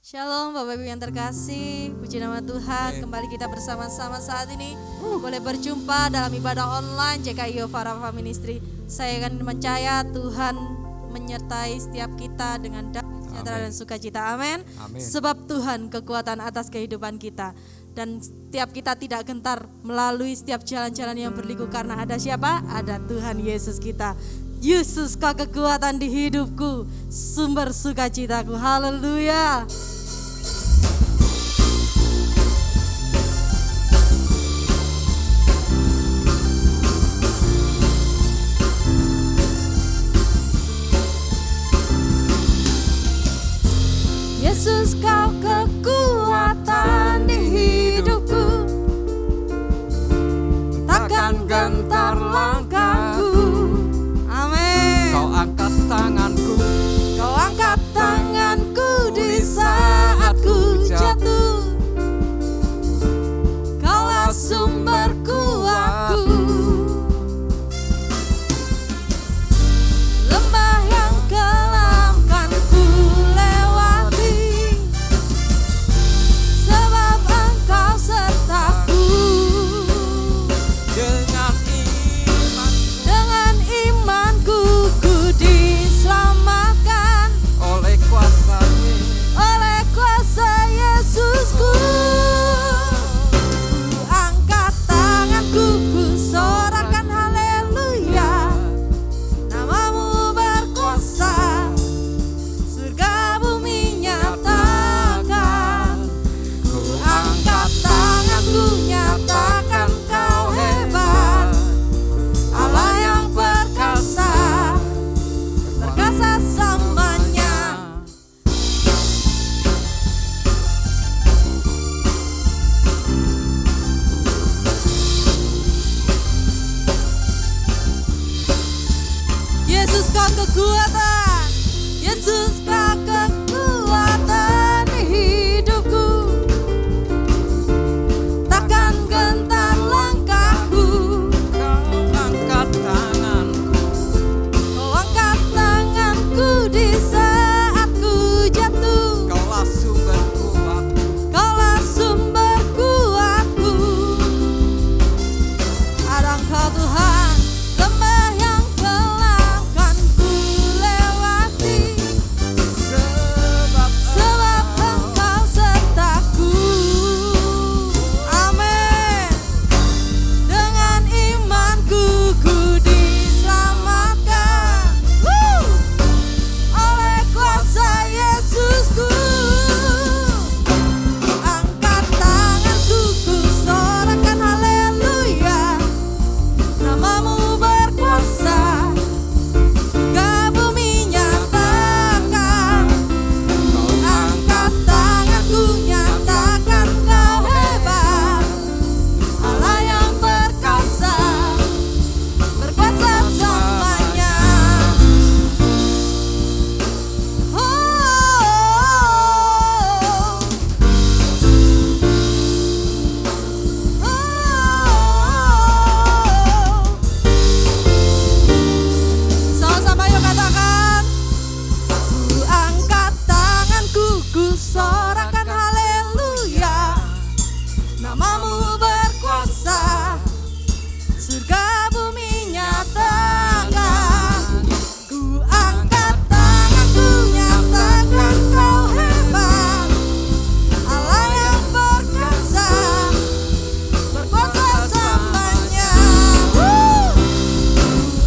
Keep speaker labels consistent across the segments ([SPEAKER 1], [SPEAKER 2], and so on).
[SPEAKER 1] Shalom Bapak Ibu yang terkasih, puji nama Tuhan. Kembali kita bersama-sama saat ini boleh berjumpa dalam ibadah online JKI Farafa Ministry. Saya akan percaya Tuhan menyertai setiap kita dengan damai sejahtera dan sukacita. Amin. Sebab Tuhan kekuatan atas kehidupan kita. Dan setiap kita tidak gentar melalui setiap jalan-jalan yang berliku karena ada siapa? Ada Tuhan Yesus kita. Yesus kau kekuatan di hidupku, sumber sukacitaku. Haleluya. Yesus kau kekuatan di hidupku, takkan gentar langkahku. Amin.
[SPEAKER 2] Kau angkat tanganku,
[SPEAKER 1] Kau angkat tanganku di saat ku jatuh. Kaulah sumber kuatku. Lembah yang kelam kan ku lewati, sebab Engkau sertaku.
[SPEAKER 2] dengan
[SPEAKER 1] Dengan imanku ku diselamatkan
[SPEAKER 2] oleh kuasa-Nya.
[SPEAKER 1] oleh kuasa Yesusku. Ku angkat tanganku, ku sorakan haleluya. Namamu berkuasa, surga bumi nyatakan. Ku angkat tanganku, nyatakan kau hebat, Allah yang perkasa, perkasa selamanya. Yesus kau kekuatan, Yesus kau kekuatan di hidupku, takkan gentar langkahku.
[SPEAKER 2] Kau angkat tanganku,
[SPEAKER 1] Kau angkat tanganku di saat ku jatuh.
[SPEAKER 2] Kaulah sumber kuatku.
[SPEAKER 1] Kaulah sumber kuatku. Ada Engkau Tuhan, lembah yang kelam kan ku lewati,
[SPEAKER 2] Sebab
[SPEAKER 1] sebab Engkau sertaku. Amin. Dengan imanku ku diselamatkan oleh kuasa Yesusku. Angkat tanganku, ku sorakan haleluya. Namamu berkuasa, surga bumi nyatakan. Angkat tanganku, nyatakan kau hebat, Allah yang perkasa, berkuasa selamanya. Sama-sama yuk katakan. Ku angkat tanganku, ku sorakan haleluya. Namamu berkuasa, surga bumi nyatakan. Ku angkat tanganku, nyatakan kau hebat, Allah yang perkasa, berkuasa selamanya.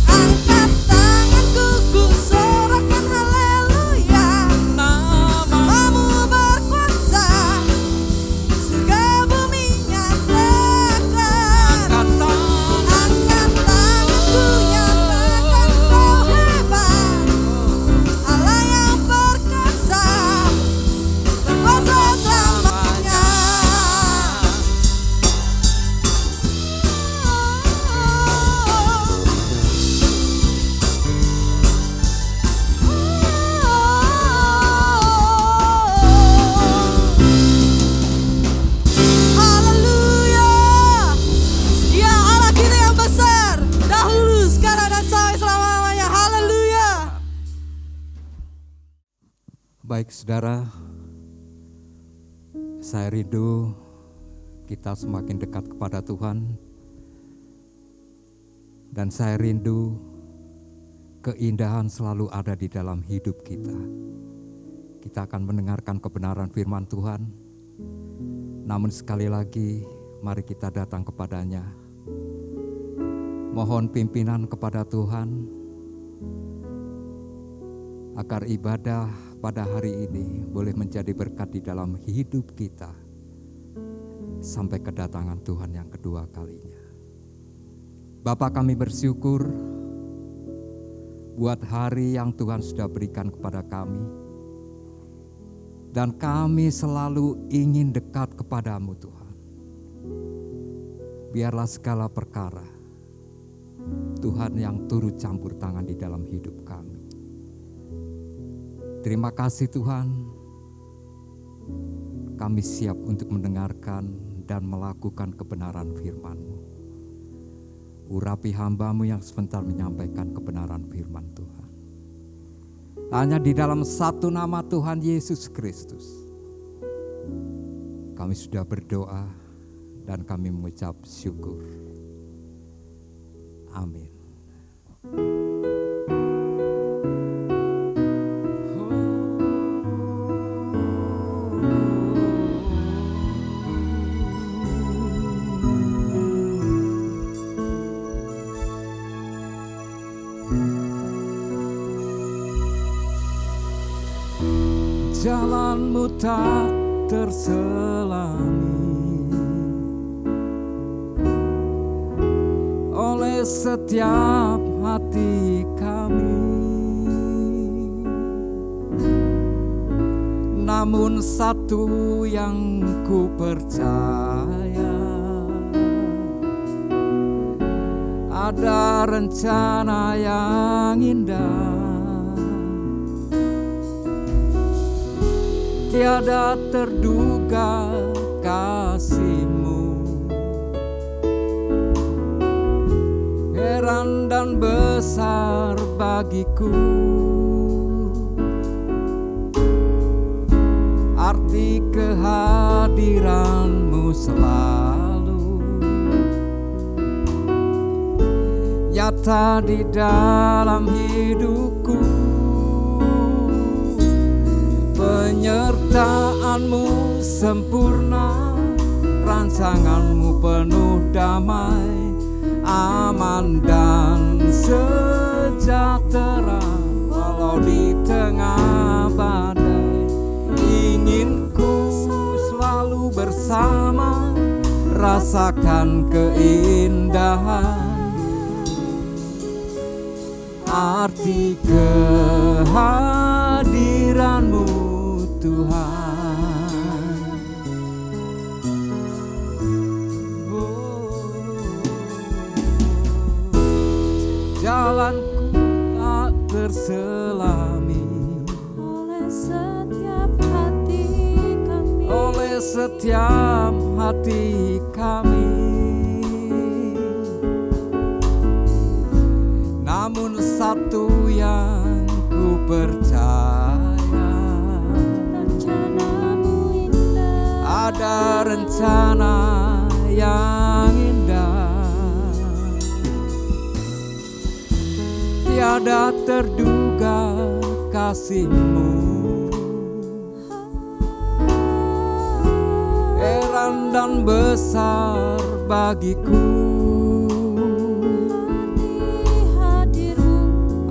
[SPEAKER 1] Angkat tanganku, ku sorakan haleluya. Namamu berkuasa, surga bumi nyatakan. Angkat tanganku, nyatakan kau hebat, Allah yang perkasa, berkuasa selamanya. Haleluya. Dia Allah kita yang besar, dahulu, sekarang, dan sampai selama-lamanya. Haleluya.
[SPEAKER 2] Baik saudara, Saya rindu kita semakin dekat kepada Tuhan, dan saya rindu keindahan selalu ada di dalam hidup kita. Kita akan mendengarkan kebenaran firman Tuhan, namun sekali lagi mari kita datang kepadanya. Mohon pimpinan kepada Tuhan agar ibadah pada hari ini boleh menjadi berkat di dalam hidup kita sampai kedatangan Tuhan yang kedua kalinya. Bapa, kami bersyukur buat hari yang Tuhan sudah berikan kepada kami, dan kami selalu ingin dekat kepadamu Tuhan. Biarlah segala perkara Tuhan yang turut campur tangan di dalam hidup kami. Terima kasih Tuhan, kami siap untuk mendengarkan dan melakukan kebenaran firman-Mu. Urapi hamba-Mu yang sebentar menyampaikan kebenaran firman Tuhan. Hanya di dalam satu nama Tuhan Yesus Kristus kami sudah berdoa dan kami mengucap syukur. Amin. Jalanmu tak terselami oleh setiap hati kami, namun satu yang ku percaya, ada rencana yang indah. Tiada terduga kasih-Mu, heran dan besar bagiku. Arti kehadiran-Mu selalu nyata di dalam hidupku. Penyertaan-Mu sempurna, rancangan-Mu penuh damai, aman dan sejahtera. Walau di tengah badai, ingin ku selalu bersama, rasakan keindahan. Arti kehadiran-Mu Tuhan. Jalanku tak terselami
[SPEAKER 1] oleh setiap hati kami,
[SPEAKER 2] oleh setiap hati kami, namun satu yang ku percaya, ada rencana yang indah. Tiada terduga kasih-Mu, heran dan besar bagiku.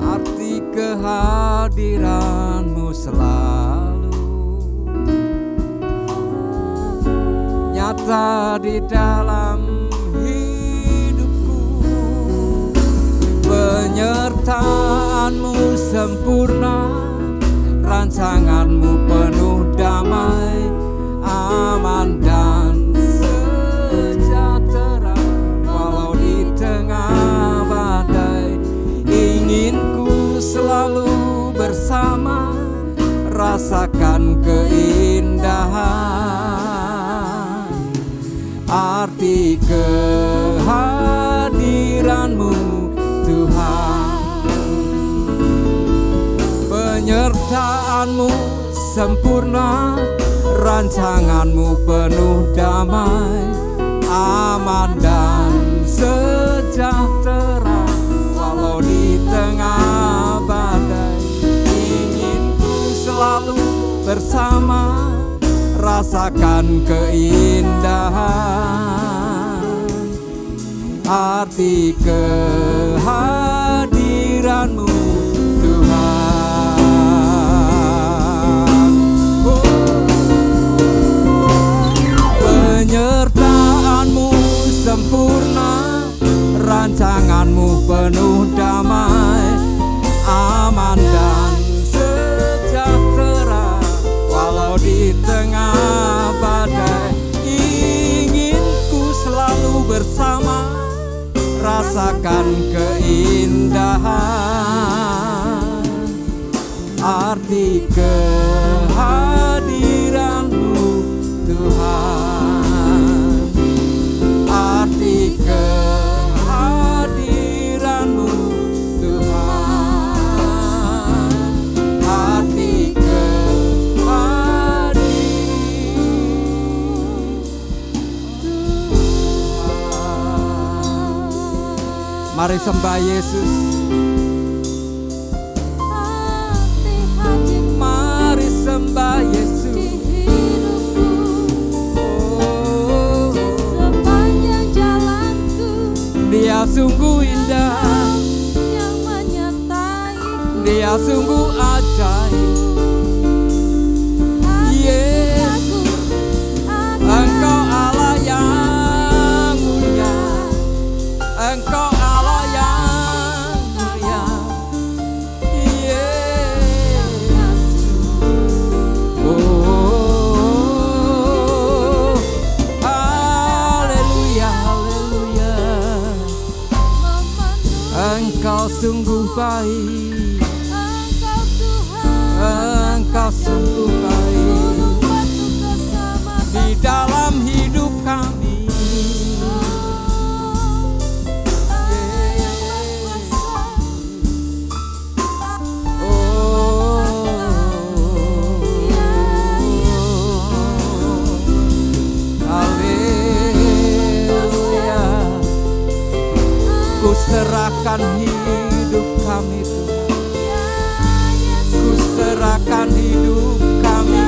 [SPEAKER 2] Arti kehadiran-Mu selalu nyata di dalam hidupku. Penyertaan-Mu sempurna, rancangan-Mu penuh damai, aman dan sejahtera. Walau di tengah badai, ingin ku selalu bersama, rasakan keindahan. Arti kehadiran-Mu Tuhan. Penyertaan-Mu sempurna, rancanganmu penuh damai, aman dan sejahtera. Walau di tengah badai, ingin ku selalu bersama, rasakan keindahan arti kehadiranmu Tuhan. Penyertaanmu sempurna, rancanganmu penuh damai, aman dan sejahtera. Walau di tengah badai, ingin ku selalu bersama, rasakan keindahan arti kehadiranmu Tuhan, arti kehadiranmu Tuhan, arti kehadiranmu Tuhan. Mari sembah Yesus. Mari sembah Yesus. Dia sungguh indah,
[SPEAKER 1] yang menyertai,
[SPEAKER 2] Dia sungguh ajaib. Yesus, Engkau Allah yang mulia, Engkau Allah yang mulia. Yesus, oh, haleluya, haleluya. Engkau sungguh baik,
[SPEAKER 1] Engkau Tuhan,
[SPEAKER 2] Engkau sungguh baik di dalam hidup kami. Oh, haleluya. Ku serahkan hidup kami Tuhan, ku serahkan hidup kami.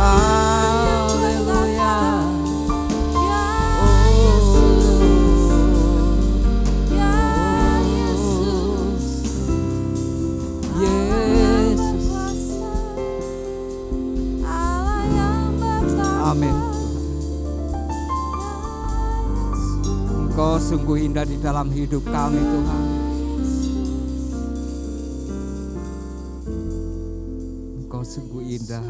[SPEAKER 2] Haleluya. Yesus. Amin. Engkau sungguh indah di dalam hidup kami Tuhan. Engkau sungguh indah,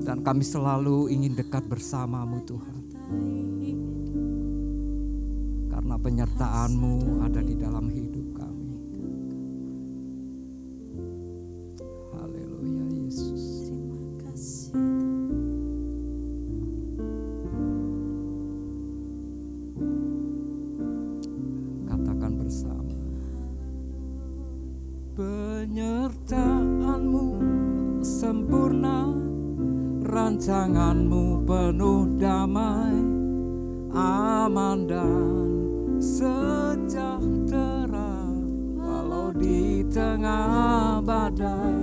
[SPEAKER 2] dan kami selalu ingin dekat bersamamu Tuhan, karena penyertaan-Mu ada di dalam hidup kami. Haleluya Yesus.
[SPEAKER 1] Terima kasih.
[SPEAKER 2] Katakan bersama. Penyertaan-Mu sempurna, rancangan-Mu penuh damai, aman dan sejahtera. Walau di tengah badai,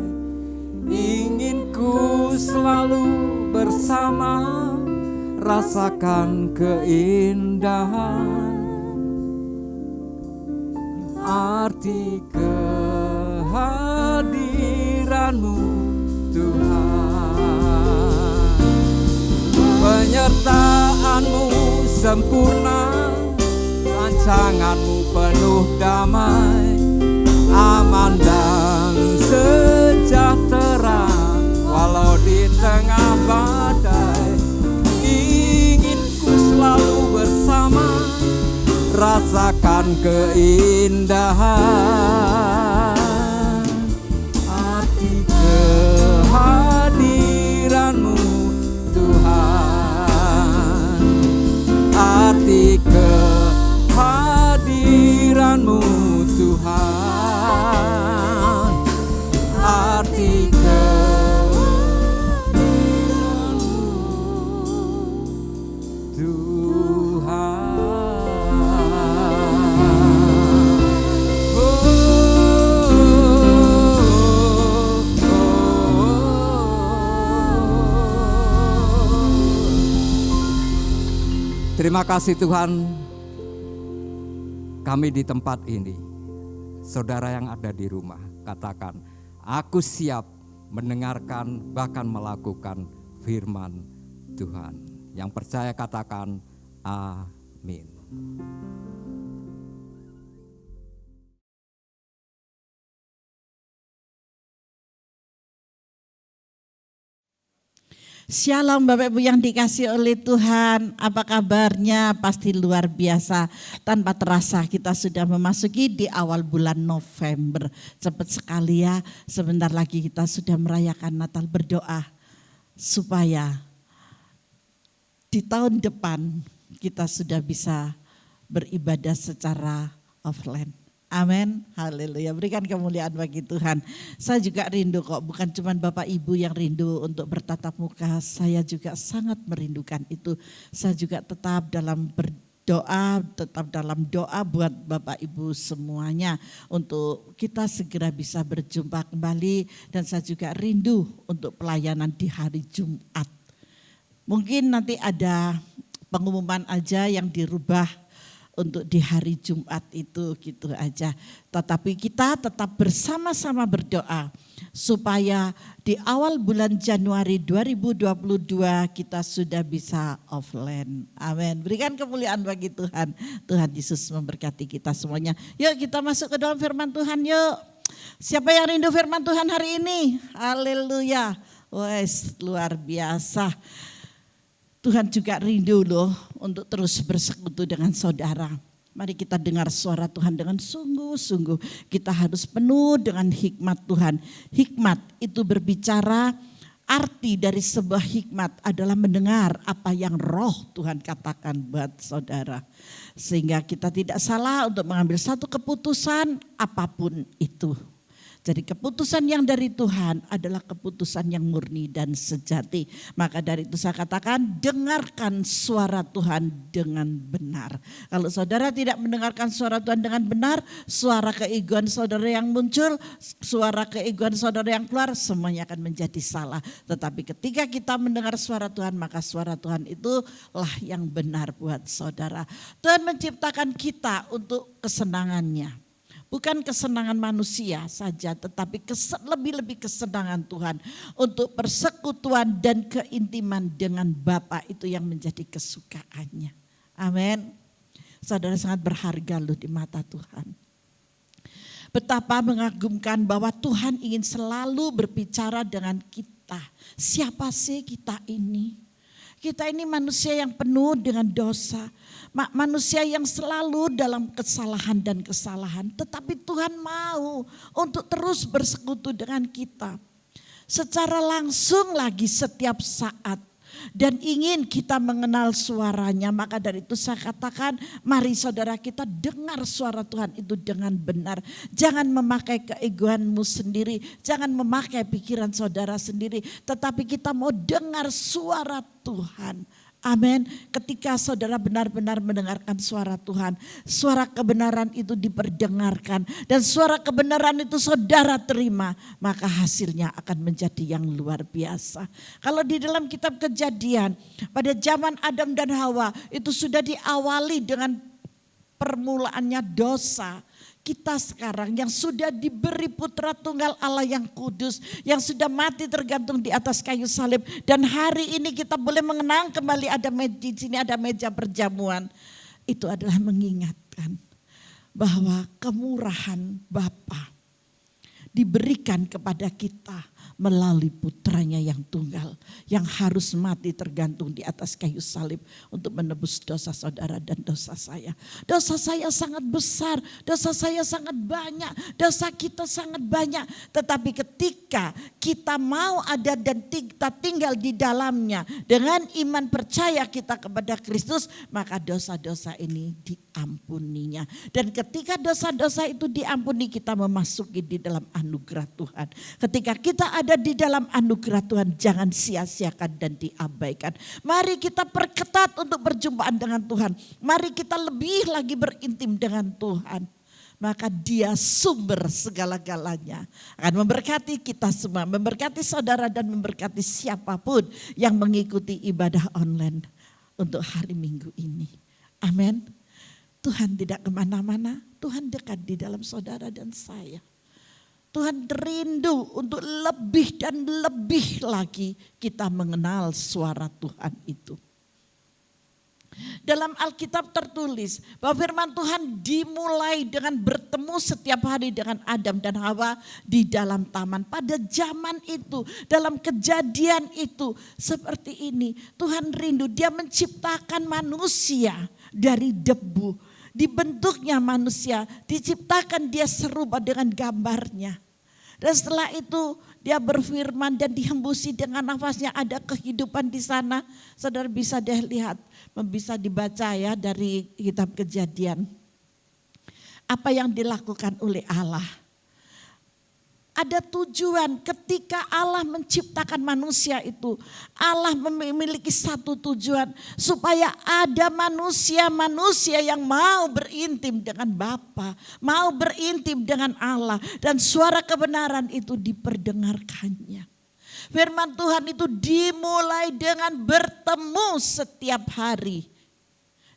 [SPEAKER 2] ingin ku selalu bersama, rasakan keindahan arti kehadiran-Mu Tuhan. Penyertaan-Mu sempurna, rancangan-Mu penuh damai, aman dan sejahtera. Walau di tengah badai, ingin ku selalu bersama, rasakan keindahan arti kehadiran-Mu Tuhan, arti kehadiran Terima kasih Tuhan, kami di tempat ini, saudara yang ada di rumah, katakan, aku siap mendengarkan bahkan melakukan firman Tuhan. Yang percaya katakan, amin.
[SPEAKER 3] Shalom Bapak Ibu yang dikasih oleh Tuhan, apa kabarnya? Pasti luar biasa. Tanpa terasa kita sudah memasuki di awal bulan November. Cepat sekali ya, sebentar lagi kita sudah merayakan Natal. Berdoa supaya di tahun depan kita sudah bisa beribadah secara offline. Amin, haleluya, berikan kemuliaan bagi Tuhan. Saya juga rindu kok, bukan cuma Bapak Ibu yang rindu untuk bertatap muka, saya juga sangat merindukan itu. Saya juga tetap dalam berdoa, tetap dalam doa buat Bapak Ibu semuanya. Untuk kita segera bisa berjumpa kembali, dan saya juga rindu untuk pelayanan di hari Jumat. Mungkin nanti ada pengumuman aja yang dirubah untuk di hari Jumat itu gitu aja. Tetapi kita tetap bersama-sama berdoa supaya di awal bulan Januari 2022 kita sudah bisa offline. Amin. Berikan kemuliaan bagi Tuhan. Tuhan Yesus memberkati kita semuanya. Yuk kita masuk ke dalam firman Tuhan yuk. Siapa yang rindu firman Tuhan hari ini? Haleluya. Wes luar biasa. Tuhan juga rindu loh untuk terus bersekutu dengan saudara. Mari kita dengar suara Tuhan dengan sungguh-sungguh. Kita harus penuh dengan hikmat Tuhan. Hikmat itu berbicara, arti dari sebuah hikmat adalah mendengar apa yang roh Tuhan katakan buat saudara. Sehingga kita tidak salah untuk mengambil satu keputusan apapun itu. Jadi keputusan yang dari Tuhan adalah keputusan yang murni dan sejati. Maka dari itu saya katakan dengarkan suara Tuhan dengan benar. Kalau saudara tidak mendengarkan suara Tuhan dengan benar, suara keegoan saudara yang muncul, suara keegoan saudara yang keluar, semuanya akan menjadi salah. Tetapi ketika kita mendengar suara Tuhan, maka suara Tuhan itulah yang benar buat saudara. Tuhan menciptakan kita untuk kesenangannya. Bukan kesenangan manusia saja, tetapi lebih-lebih kesenangan Tuhan untuk persekutuan dan keintiman dengan Bapa, itu yang menjadi kesukaannya. Amin. Saudara sangat berharga loh di mata Tuhan. Betapa mengagumkan bahwa Tuhan ingin selalu berbicara dengan kita. Siapa sih kita ini? Kita ini manusia yang penuh dengan dosa. Manusia yang selalu dalam kesalahan dan kesalahan. Tetapi Tuhan mau untuk terus bersekutu dengan kita. Secara langsung lagi setiap saat. Dan ingin kita mengenal suaranya. Maka dari itu saya katakan, mari saudara kita dengar suara Tuhan itu dengan benar. Jangan memakai keegoanmu sendiri. Jangan memakai pikiran saudara sendiri. Tetapi kita mau dengar suara Tuhan. Amin. Ketika saudara benar-benar mendengarkan suara Tuhan, suara kebenaran itu diperdengarkan dan suara kebenaran itu saudara terima, maka hasilnya akan menjadi yang luar biasa. Kalau di dalam kitab Kejadian, pada zaman Adam dan Hawa itu sudah diawali dengan permulaannya dosa. Kita sekarang yang sudah diberi putra tunggal Allah yang kudus, yang sudah mati tergantung di atas kayu salib. Dan hari ini kita boleh mengenang kembali di sini ada meja perjamuan. Itu adalah mengingatkan bahwa kemurahan Bapa diberikan kepada kita melalui putranya yang tunggal, yang harus mati tergantung di atas kayu salib untuk menebus dosa saudara dan dosa saya. Dosa saya sangat besar, dosa saya sangat banyak, dosa kita sangat banyak. Tetapi ketika kita mau ada dan kita tinggal di dalamnya dengan iman percaya kita kepada Kristus, maka dosa-dosa ini diampuninya. Dan ketika dosa-dosa itu diampuni, kita memasuki di dalam anugerah Tuhan. Ketika kita ada di dalam anugerah Tuhan, jangan sia-siakan dan diabaikan. Mari kita perketat untuk perjumpaan dengan Tuhan. Mari kita lebih lagi berintim dengan Tuhan. Maka Dia sumber segala-galanya. Akan memberkati kita semua, memberkati saudara dan memberkati siapapun yang mengikuti ibadah online untuk hari Minggu ini. Amin. Tuhan tidak kemana-mana, Tuhan dekat di dalam saudara dan saya. Tuhan rindu untuk lebih dan lebih lagi kita mengenal suara Tuhan itu. Dalam Alkitab tertulis bahwa firman Tuhan dimulai dengan bertemu setiap hari dengan Adam dan Hawa di dalam taman. Pada zaman itu, dalam kejadian itu seperti ini. Tuhan rindu, dia menciptakan manusia dari debu. Dibentuknya manusia, diciptakan dia serupa dengan gambarnya. Dan setelah itu dia berfirman dan dihembusi dengan nafasnya, ada kehidupan di sana. Saudara bisa deh lihat, bisa dibaca ya dari kitab Kejadian. Apa yang dilakukan oleh Allah. Ada tujuan ketika Allah menciptakan manusia itu. Allah memiliki satu tujuan supaya ada manusia-manusia yang mau berintim dengan Bapa, mau berintim dengan Allah, dan suara kebenaran itu diperdengarkannya. Firman Tuhan itu dimulai dengan bertemu setiap hari.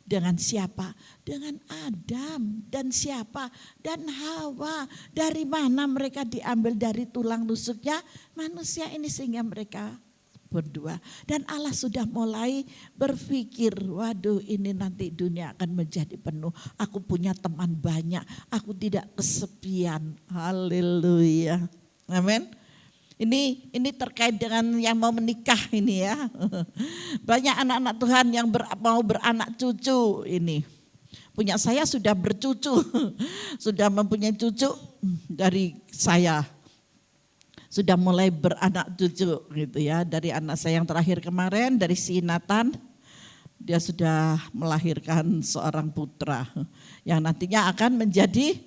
[SPEAKER 3] Dengan siapa? Dengan Adam dan siapa? Dan Hawa. Dari mana mereka diambil dari tulang rusuknya manusia ini sehingga mereka berdua. Dan Allah sudah mulai berpikir, waduh ini nanti dunia akan menjadi penuh. Aku punya teman banyak, aku tidak kesepian. Haleluya. Amin. Ini terkait dengan yang mau menikah ini ya. Banyak anak-anak Tuhan yang mau beranak cucu ini. Punya saya sudah bercucu, sudah mempunyai cucu dari saya. Sudah mulai beranak cucu gitu ya. Dari anak saya yang terakhir kemarin, dari si Nathan, dia sudah melahirkan seorang putra. Yang nantinya akan menjadi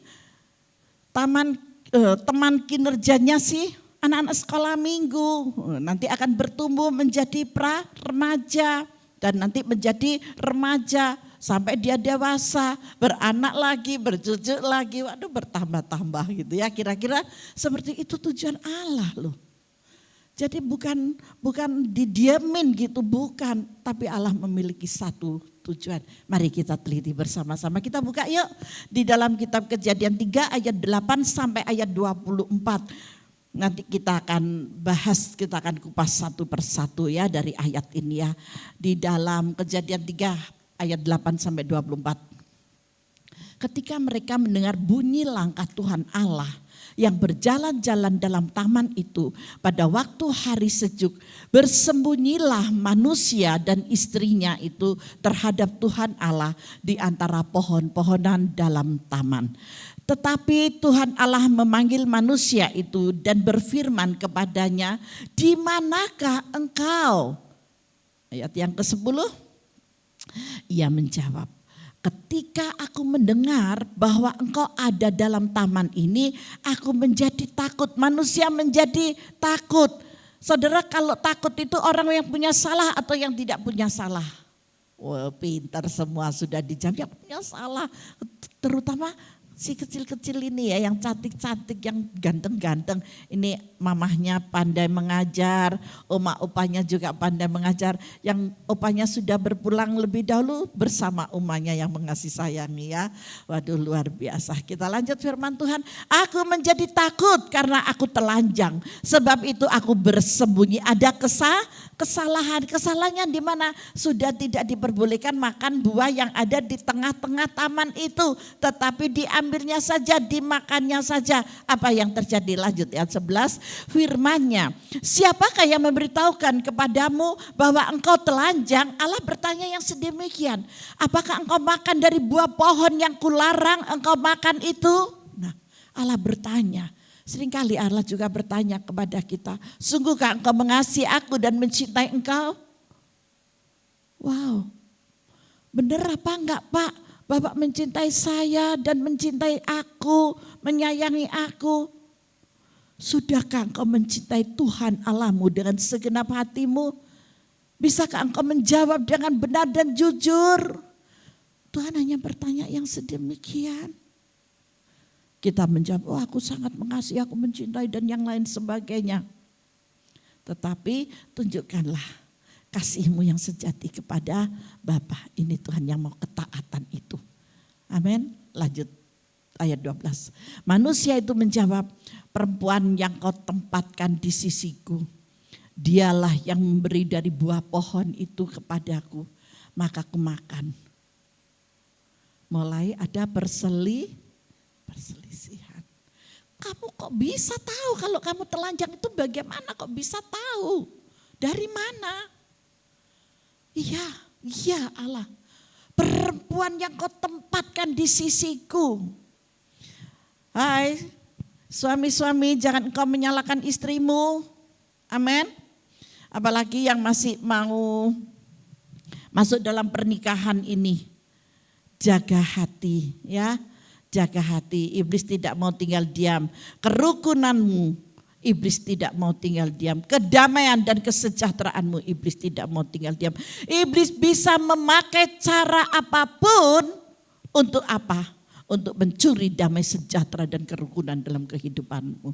[SPEAKER 3] teman kinerjanya sih. Anak-anak sekolah minggu nanti akan bertumbuh menjadi remaja dan nanti menjadi remaja sampai dia dewasa, beranak lagi, bercucu lagi, waduh bertambah-tambah gitu ya. Kira-kira seperti itu tujuan Allah loh. Jadi bukan didiamin gitu, bukan, tapi Allah memiliki satu tujuan. Mari kita teliti bersama-sama. Kita buka yuk di dalam kitab Kejadian 3 ayat 8 sampai ayat 24. Nanti kita akan bahas, kita akan kupas satu persatu ya dari ayat ini ya. Di dalam Kejadian 3 ayat 8 sampai 24. Ketika mereka mendengar bunyi langkah Tuhan Allah yang berjalan-jalan dalam taman itu pada waktu hari sejuk, bersembunyilah manusia dan istrinya itu terhadap Tuhan Allah di antara pohon-pohonan dalam taman. Tetapi Tuhan Allah memanggil manusia itu dan berfirman kepadanya, di manakah engkau? Ayat yang ke-10, ia menjawab, ketika aku mendengar bahwa engkau ada dalam taman ini, aku menjadi takut. Manusia menjadi takut. Saudara, kalau takut itu orang yang punya salah atau yang tidak punya salah? Wah, pintar semua sudah dijawab, yang punya salah. Terutama si kecil-kecil ini ya, yang cantik-cantik, yang ganteng-ganteng. Ini mamahnya pandai mengajar, oma opanya juga pandai mengajar. Yang opanya sudah berpulang lebih dahulu bersama omanya yang mengasihi sayangi ya. Waduh luar biasa. Kita lanjut firman Tuhan. Aku menjadi takut karena aku telanjang. Sebab itu aku bersembunyi. Ada kesalahannya di mana sudah tidak diperbolehkan makan buah yang ada di tengah-tengah taman itu. Tetapi diambilnya saja, dimakannya saja. Apa yang terjadi? Lanjut ayat 11. Firman-Nya, siapakah yang memberitahukan kepadamu bahwa engkau telanjang? Allah bertanya yang sedemikian. Apakah engkau makan dari buah pohon yang kularang engkau makan itu? Nah, Allah bertanya. Seringkali Allah juga bertanya kepada kita, sungguhkah engkau mengasihi aku dan mencintai engkau? Wow, benar apa enggak Pak? Bapak mencintai saya dan mencintai aku, menyayangi aku. Sudahkah engkau mencintai Tuhan Allahmu dengan segenap hatimu? Bisakah engkau menjawab dengan benar dan jujur? Tuhan hanya bertanya yang sedemikian. Kita menjawab, oh aku sangat mengasihi, aku mencintai dan yang lain sebagainya. Tetapi tunjukkanlah kasih-Mu yang sejati kepada Bapa. Ini Tuhan yang mau ketaatan itu. Amin. Lanjut ayat 12. Manusia itu menjawab, perempuan yang kau tempatkan di sisiku, dialah yang memberi dari buah pohon itu kepadaku, maka aku makan. Mulai ada perselisihan. Kamu kok bisa tahu kalau kamu telanjang itu bagaimana kok bisa tahu? Dari mana? Iya Allah. Perempuan yang kau tempatkan di sisiku. Hai, suami-suami jangan engkau menyalahkan istrimu. Amin. Apalagi yang masih mau masuk dalam pernikahan ini. Jaga hati ya. Jaga hati. Iblis tidak mau tinggal diam. Kerukunanmu iblis tidak mau tinggal diam. Kedamaian dan kesejahteraanmu iblis tidak mau tinggal diam. Iblis bisa memakai cara apapun untuk apa? Untuk mencuri damai sejahtera dan kerukunan dalam kehidupanmu.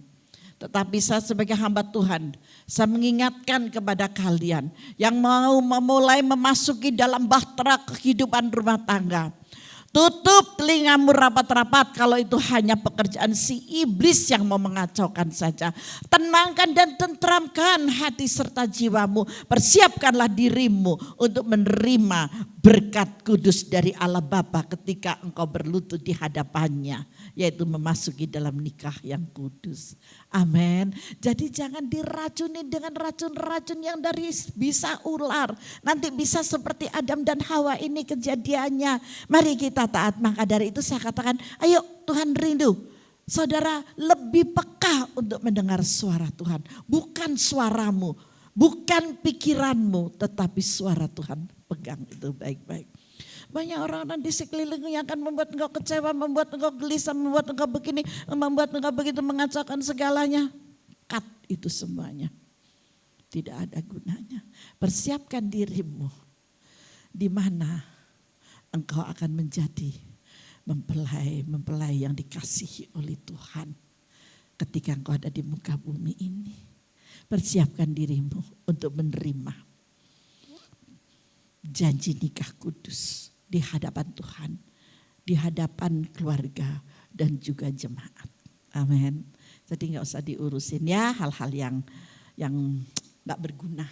[SPEAKER 3] Tetapi saya sebagai hamba Tuhan, saya mengingatkan kepada kalian yang mau memulai memasuki dalam bahtera kehidupan rumah tangga. Tutup telingamu rapat-rapat kalau itu hanya pekerjaan si iblis yang mau mengacaukan saja. Tenangkan dan tentramkan hati serta jiwamu. Persiapkanlah dirimu untuk menerima berkat kudus dari Allah Bapa ketika engkau berlutut di hadapannya. Yaitu memasuki dalam nikah yang kudus. Amin. Jadi jangan diracuni dengan racun-racun yang dari bisa ular. Nanti bisa seperti Adam dan Hawa ini kejadiannya. Mari kita taat. Maka dari itu saya katakan, ayo Tuhan rindu. Saudara lebih peka untuk mendengar suara Tuhan. Bukan suaramu, bukan pikiranmu, tetapi suara Tuhan. Pegang itu baik-baik. Banyak orang-orang di sekelilingmu yang akan membuat engkau kecewa, membuat engkau gelisah, membuat engkau begini, membuat engkau begitu mengacaukan segalanya. Cut itu semuanya. Tidak ada gunanya. Persiapkan dirimu. Di mana engkau akan menjadi mempelai yang dikasihi oleh Tuhan. Ketika engkau ada di muka bumi ini. Persiapkan dirimu untuk menerima janji nikah kudus di hadapan Tuhan, di hadapan keluarga dan juga jemaat. Amin. Jadi nggak usah diurusin ya hal-hal yang nggak berguna.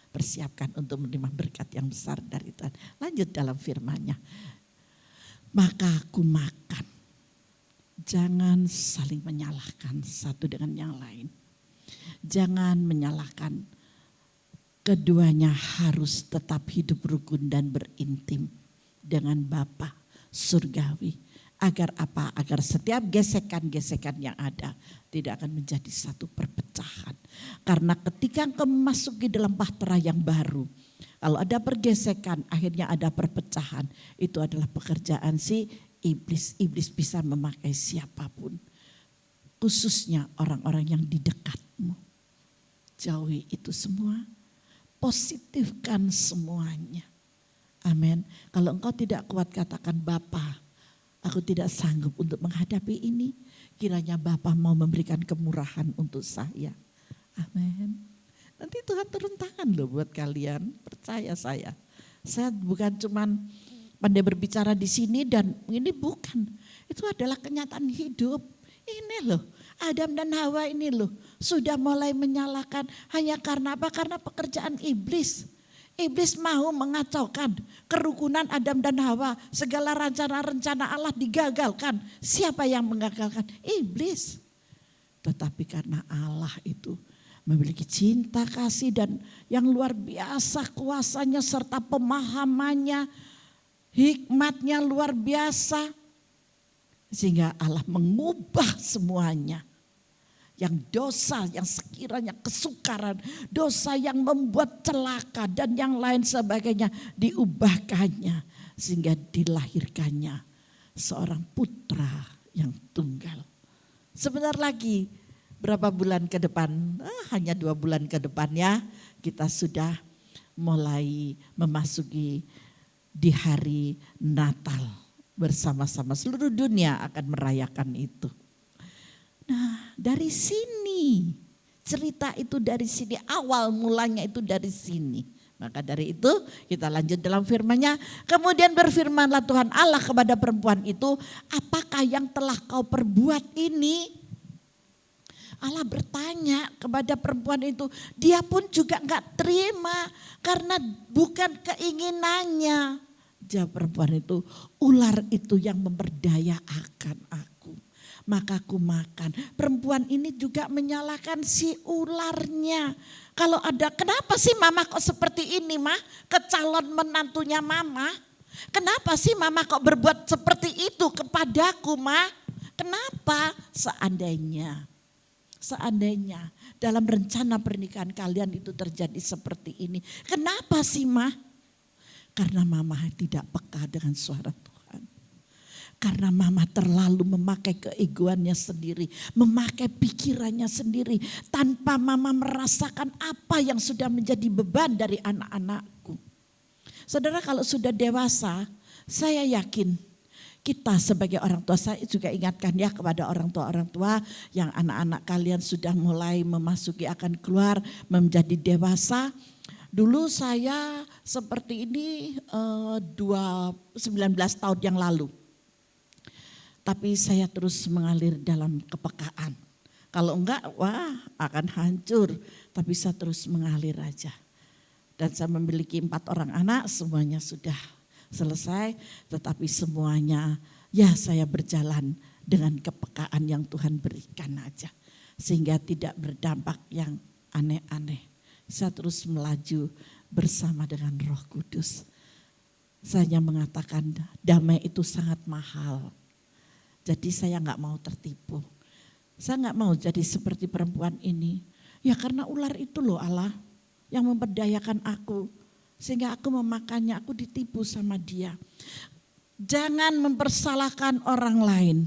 [SPEAKER 3] Persiapkan untuk menerima berkat yang besar dari Tuhan. Lanjut dalam firman-Nya. Maka aku makan. Jangan saling menyalahkan satu dengan yang lain. Jangan menyalahkan. Keduanya harus tetap hidup rukun dan berintim dengan Bapa surgawi. Agar apa? Agar setiap gesekan-gesekan yang ada tidak akan menjadi satu perpecahan. Karena ketika engkau memasuki dalam bahtera yang baru, kalau ada pergesekan akhirnya ada perpecahan. Itu adalah pekerjaan si iblis. Iblis bisa memakai siapapun. Khususnya orang-orang yang di dekatmu. Jauhi itu semua. Positifkan semuanya. Amin. Kalau engkau tidak kuat katakan Bapa, aku tidak sanggup untuk menghadapi ini. Kiranya Bapa mau memberikan kemurahan untuk saya. Amin. Nanti Tuhan turun tangan loh buat kalian. Percaya saya. Saya bukan cuman pandai berbicara di sini dan ini bukan. Itu adalah kenyataan hidup. Ini loh. Adam dan Hawa ini loh sudah mulai menyalahkan hanya karena apa? Karena pekerjaan iblis. Iblis mau mengacaukan kerukunan Adam dan Hawa. Segala rencana-rencana Allah digagalkan. Siapa yang mengagalkan? Iblis. Tetapi karena Allah itu memiliki cinta kasih dan yang luar biasa kuasanya serta pemahamannya, hikmatnya luar biasa. Sehingga Allah mengubah semuanya. Yang dosa, yang sekiranya kesukaran, dosa yang membuat celaka dan yang lain sebagainya diubahkannya. Sehingga dilahirkannya seorang putra yang tunggal. Sebentar lagi berapa bulan ke depan, hanya 2 bulan ke depan ya, kita sudah mulai memasuki di hari Natal. Bersama-sama seluruh dunia akan merayakan itu. Nah dari sini, cerita itu dari sini, awal mulanya itu dari sini. Maka dari itu kita lanjut dalam firman-Nya. Kemudian berfirmanlah Tuhan Allah kepada perempuan itu, apakah yang telah kau perbuat ini? Allah bertanya kepada perempuan itu, dia pun juga enggak terima karena bukan keinginannya. Jawab perempuan itu, ular itu yang memberdayakan aku. Maka aku makan. Perempuan ini juga menyalahkan si ularnya. Kalau ada, kenapa sih mama kok seperti ini mah? Ke calon menantunya mama. Kenapa sih mama kok berbuat seperti itu kepadaku mah? Kenapa? Seandainya dalam rencana pernikahan kalian itu terjadi seperti ini. Kenapa sih mah? Karena mama tidak peka dengan suara Tuhan. Karena mama terlalu memakai keegoannya sendiri, memakai pikirannya sendiri, tanpa mama merasakan apa yang sudah menjadi beban dari anak-anakku. Saudara, kalau sudah dewasa, saya yakin kita sebagai orang tua, saya juga ingatkan ya kepada orang tua yang anak-anak kalian sudah mulai memasuki akan keluar menjadi dewasa. Dulu saya seperti ini 19 tahun yang lalu. Tapi saya terus mengalir dalam kepekaan. Kalau enggak, wah akan hancur. Tapi saya terus mengalir aja. Dan saya memiliki 4 orang anak, semuanya sudah selesai. Tetapi semuanya, ya saya berjalan dengan kepekaan yang Tuhan berikan aja. Sehingga tidak berdampak yang aneh-aneh. Saya terus melaju bersama dengan Roh Kudus. Saya mengatakan damai itu sangat mahal. Jadi saya enggak mau tertipu. Saya enggak mau jadi seperti perempuan ini. Ya karena ular itu loh Allah yang memberdayakan aku. Sehingga aku memakannya, aku ditipu sama dia. Jangan mempersalahkan orang lain.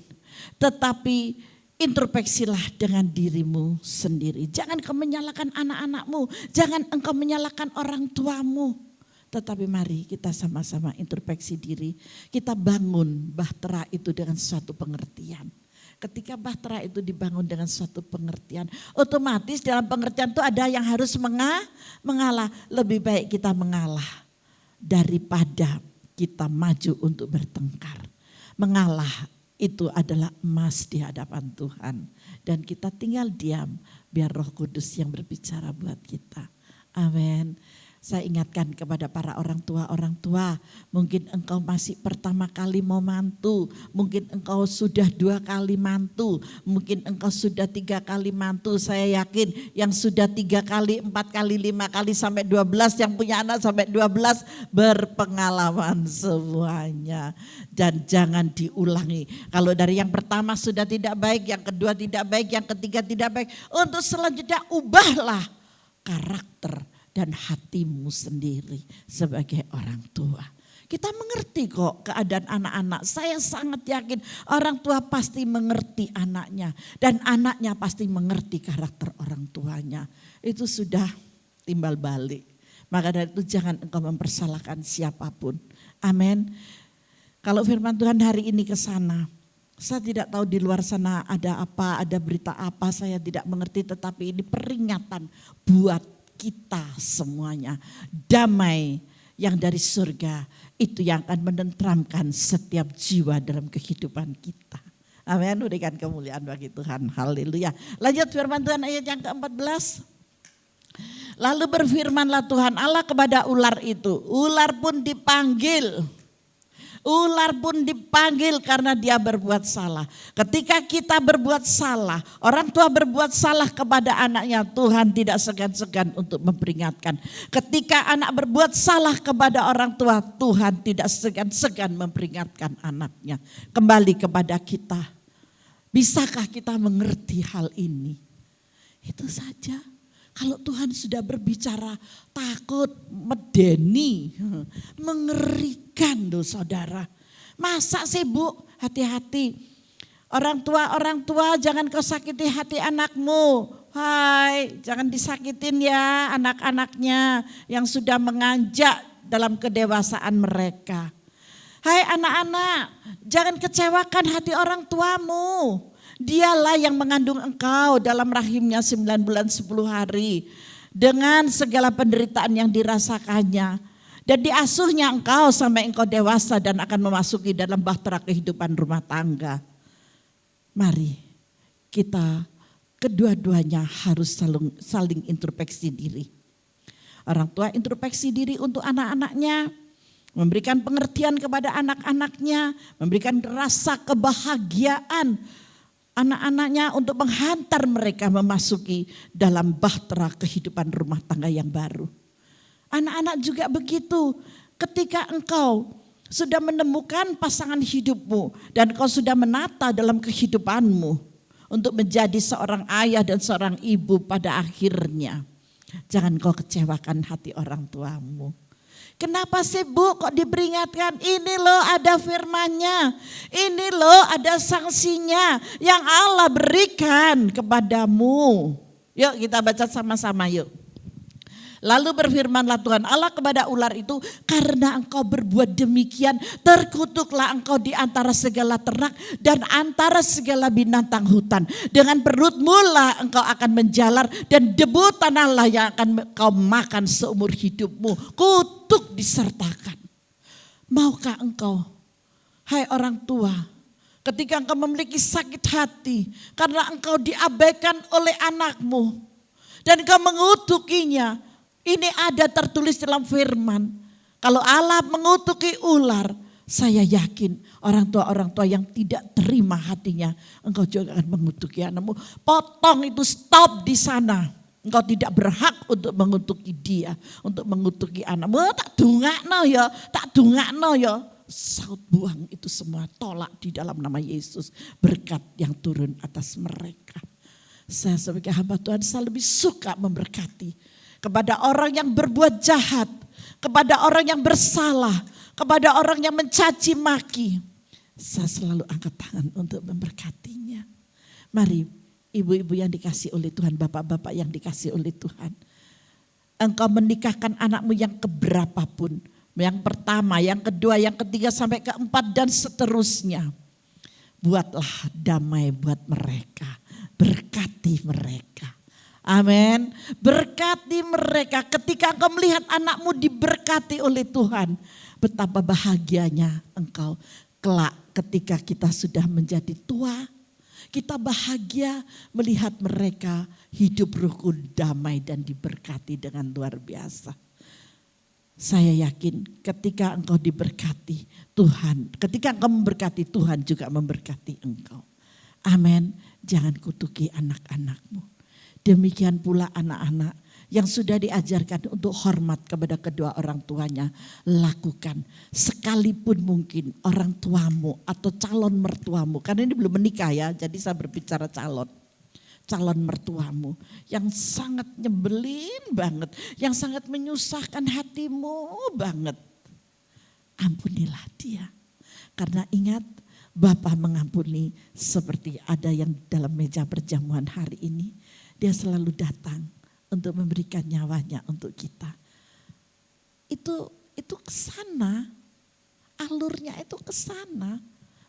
[SPEAKER 3] Tetapi introspeksilah dengan dirimu sendiri. Jangan kau menyalahkan anak-anakmu. Jangan engkau menyalahkan orang tuamu. Tetapi mari kita sama-sama introspeksi diri. Kita bangun bahtera itu dengan suatu pengertian. Ketika bahtera itu dibangun dengan suatu pengertian, otomatis dalam pengertian itu ada yang harus mengalah. Lebih baik kita mengalah daripada kita maju untuk bertengkar. Mengalah itu adalah emas di hadapan Tuhan. Dan kita tinggal diam biar Roh Kudus yang berbicara buat kita. Amin. Saya ingatkan kepada para orang tua, mungkin engkau masih pertama kali mau mantu, mungkin engkau sudah 2 kali mantu, mungkin engkau sudah 3 kali mantu. Saya yakin yang sudah 3 kali, 4 kali, 5 kali sampai 12, yang punya anak sampai 12 berpengalaman semuanya. Dan jangan diulangi. Kalau dari yang pertama sudah tidak baik, yang kedua tidak baik, yang ketiga tidak baik. Untuk selanjutnya ubahlah karakter dan hatimu sendiri sebagai orang tua. Kita mengerti kok keadaan anak-anak. Saya sangat yakin orang tua pasti mengerti anaknya. Dan anaknya pasti mengerti karakter orang tuanya. Itu sudah timbal balik. Maka dari itu jangan engkau mempersalahkan siapapun. Amin. Kalau firman Tuhan hari ini ke sana, saya tidak tahu di luar sana ada apa, ada berita apa, saya tidak mengerti. Tetapi ini peringatan buat kita semuanya. Damai yang dari surga itu yang akan menenteramkan setiap jiwa dalam kehidupan kita. Amin. Berikan kemuliaan bagi Tuhan. Haleluya. Lanjut firman Tuhan ayat yang ke-14. Lalu berfirmanlah Tuhan Allah kepada ular itu. Ular pun dipanggil. Ular pun dipanggil karena dia berbuat salah. Ketika kita berbuat salah, orang tua berbuat salah kepada anaknya, Tuhan tidak segan-segan untuk memperingatkan. Ketika anak berbuat salah kepada orang tua, Tuhan tidak segan-segan memperingatkan anaknya. Kembali kepada kita. Bisakah kita mengerti hal ini? Itu saja. Kalau Tuhan sudah berbicara, takut, medeni, mengerikan loh saudara. Masa sih Bu, hati-hati. Orang tua jangan kau sakiti hati anakmu. Hai, jangan disakitin ya anak-anaknya yang sudah menganjak dalam kedewasaan mereka. Hai anak-anak, jangan kecewakan hati orang tuamu. Dialah yang mengandung engkau dalam rahimnya 9 bulan 10 hari. dengan segala penderitaan yang dirasakannya. Dan diasuhnya engkau sampai engkau dewasa dan akan memasuki dalam bahtera kehidupan rumah tangga. Mari kita kedua-duanya harus saling introspeksi diri. Orang tua introspeksi diri untuk anak-anaknya, memberikan pengertian kepada anak-anaknya, memberikan rasa kebahagiaan anak-anaknya untuk menghantar mereka memasuki dalam bahtera kehidupan rumah tangga yang baru. Anak-anak juga begitu, ketika engkau sudah menemukan pasangan hidupmu dan engkau sudah menata dalam kehidupanmu untuk menjadi seorang ayah dan seorang ibu pada akhirnya. Jangan kau kecewakan hati orang tuamu. Kenapa sih Bu kok diperingatkan? Ini loh ada firman-Nya. Ini loh ada sanksinya yang Allah berikan kepadamu. Yuk kita baca sama-sama yuk. Lalu berfirmanlah Tuhan Allah kepada ular itu, karena engkau berbuat demikian, terkutuklah engkau di antara segala ternak dan antara segala binatang hutan. Dengan perutmu lah engkau akan menjalar dan debu tanahlah yang akan kau makan seumur hidupmu. Kutuk disertakan. Maukah engkau, hai orang tua, ketika engkau memiliki sakit hati karena engkau diabaikan oleh anakmu dan engkau mengutukinya? Ini ada tertulis dalam firman. Kalau Allah mengutuki ular, saya yakin orang tua yang tidak terima hatinya, engkau juga akan mengutuki anakmu. Potong itu, stop di sana. Engkau tidak berhak untuk mengutuki dia, untuk mengutuki anakmu. Tak dungakno ya. Saut buang itu semua, tolak di dalam nama Yesus. Berkat yang turun atas mereka. Saya sebagai hamba Tuhan saya lebih suka memberkati kepada orang yang berbuat jahat, kepada orang yang bersalah, kepada orang yang mencaci maki. Saya selalu angkat tangan untuk memberkatinya. Mari ibu-ibu yang dikasih oleh Tuhan, bapak-bapak yang dikasih oleh Tuhan. Engkau menikahkan anakmu yang keberapapun. Yang pertama, yang kedua, yang ketiga sampai keempat dan seterusnya. Buatlah damai buat mereka, berkati mereka. Amin. Berkati mereka ketika engkau melihat anakmu diberkati oleh Tuhan. Betapa bahagianya engkau kelak ketika kita sudah menjadi tua. Kita bahagia melihat mereka hidup rukun, damai dan diberkati dengan luar biasa. Saya yakin ketika engkau diberkati Tuhan, ketika engkau memberkati Tuhan juga memberkati engkau. Amin. Jangan kutuki anak-anakmu. Demikian pula anak-anak yang sudah diajarkan untuk hormat kepada kedua orang tuanya. Lakukan sekalipun mungkin orang tuamu atau calon mertuamu. Karena ini belum menikah ya, jadi saya berbicara calon. Calon mertuamu yang sangat nyebelin banget. Yang sangat menyusahkan hatimu banget. Ampunilah dia. Karena ingat Bapa mengampuni seperti ada yang dalam meja perjamuan hari ini. Dia selalu datang untuk memberikan nyawanya untuk kita. Itu ke sana, alurnya itu ke sana.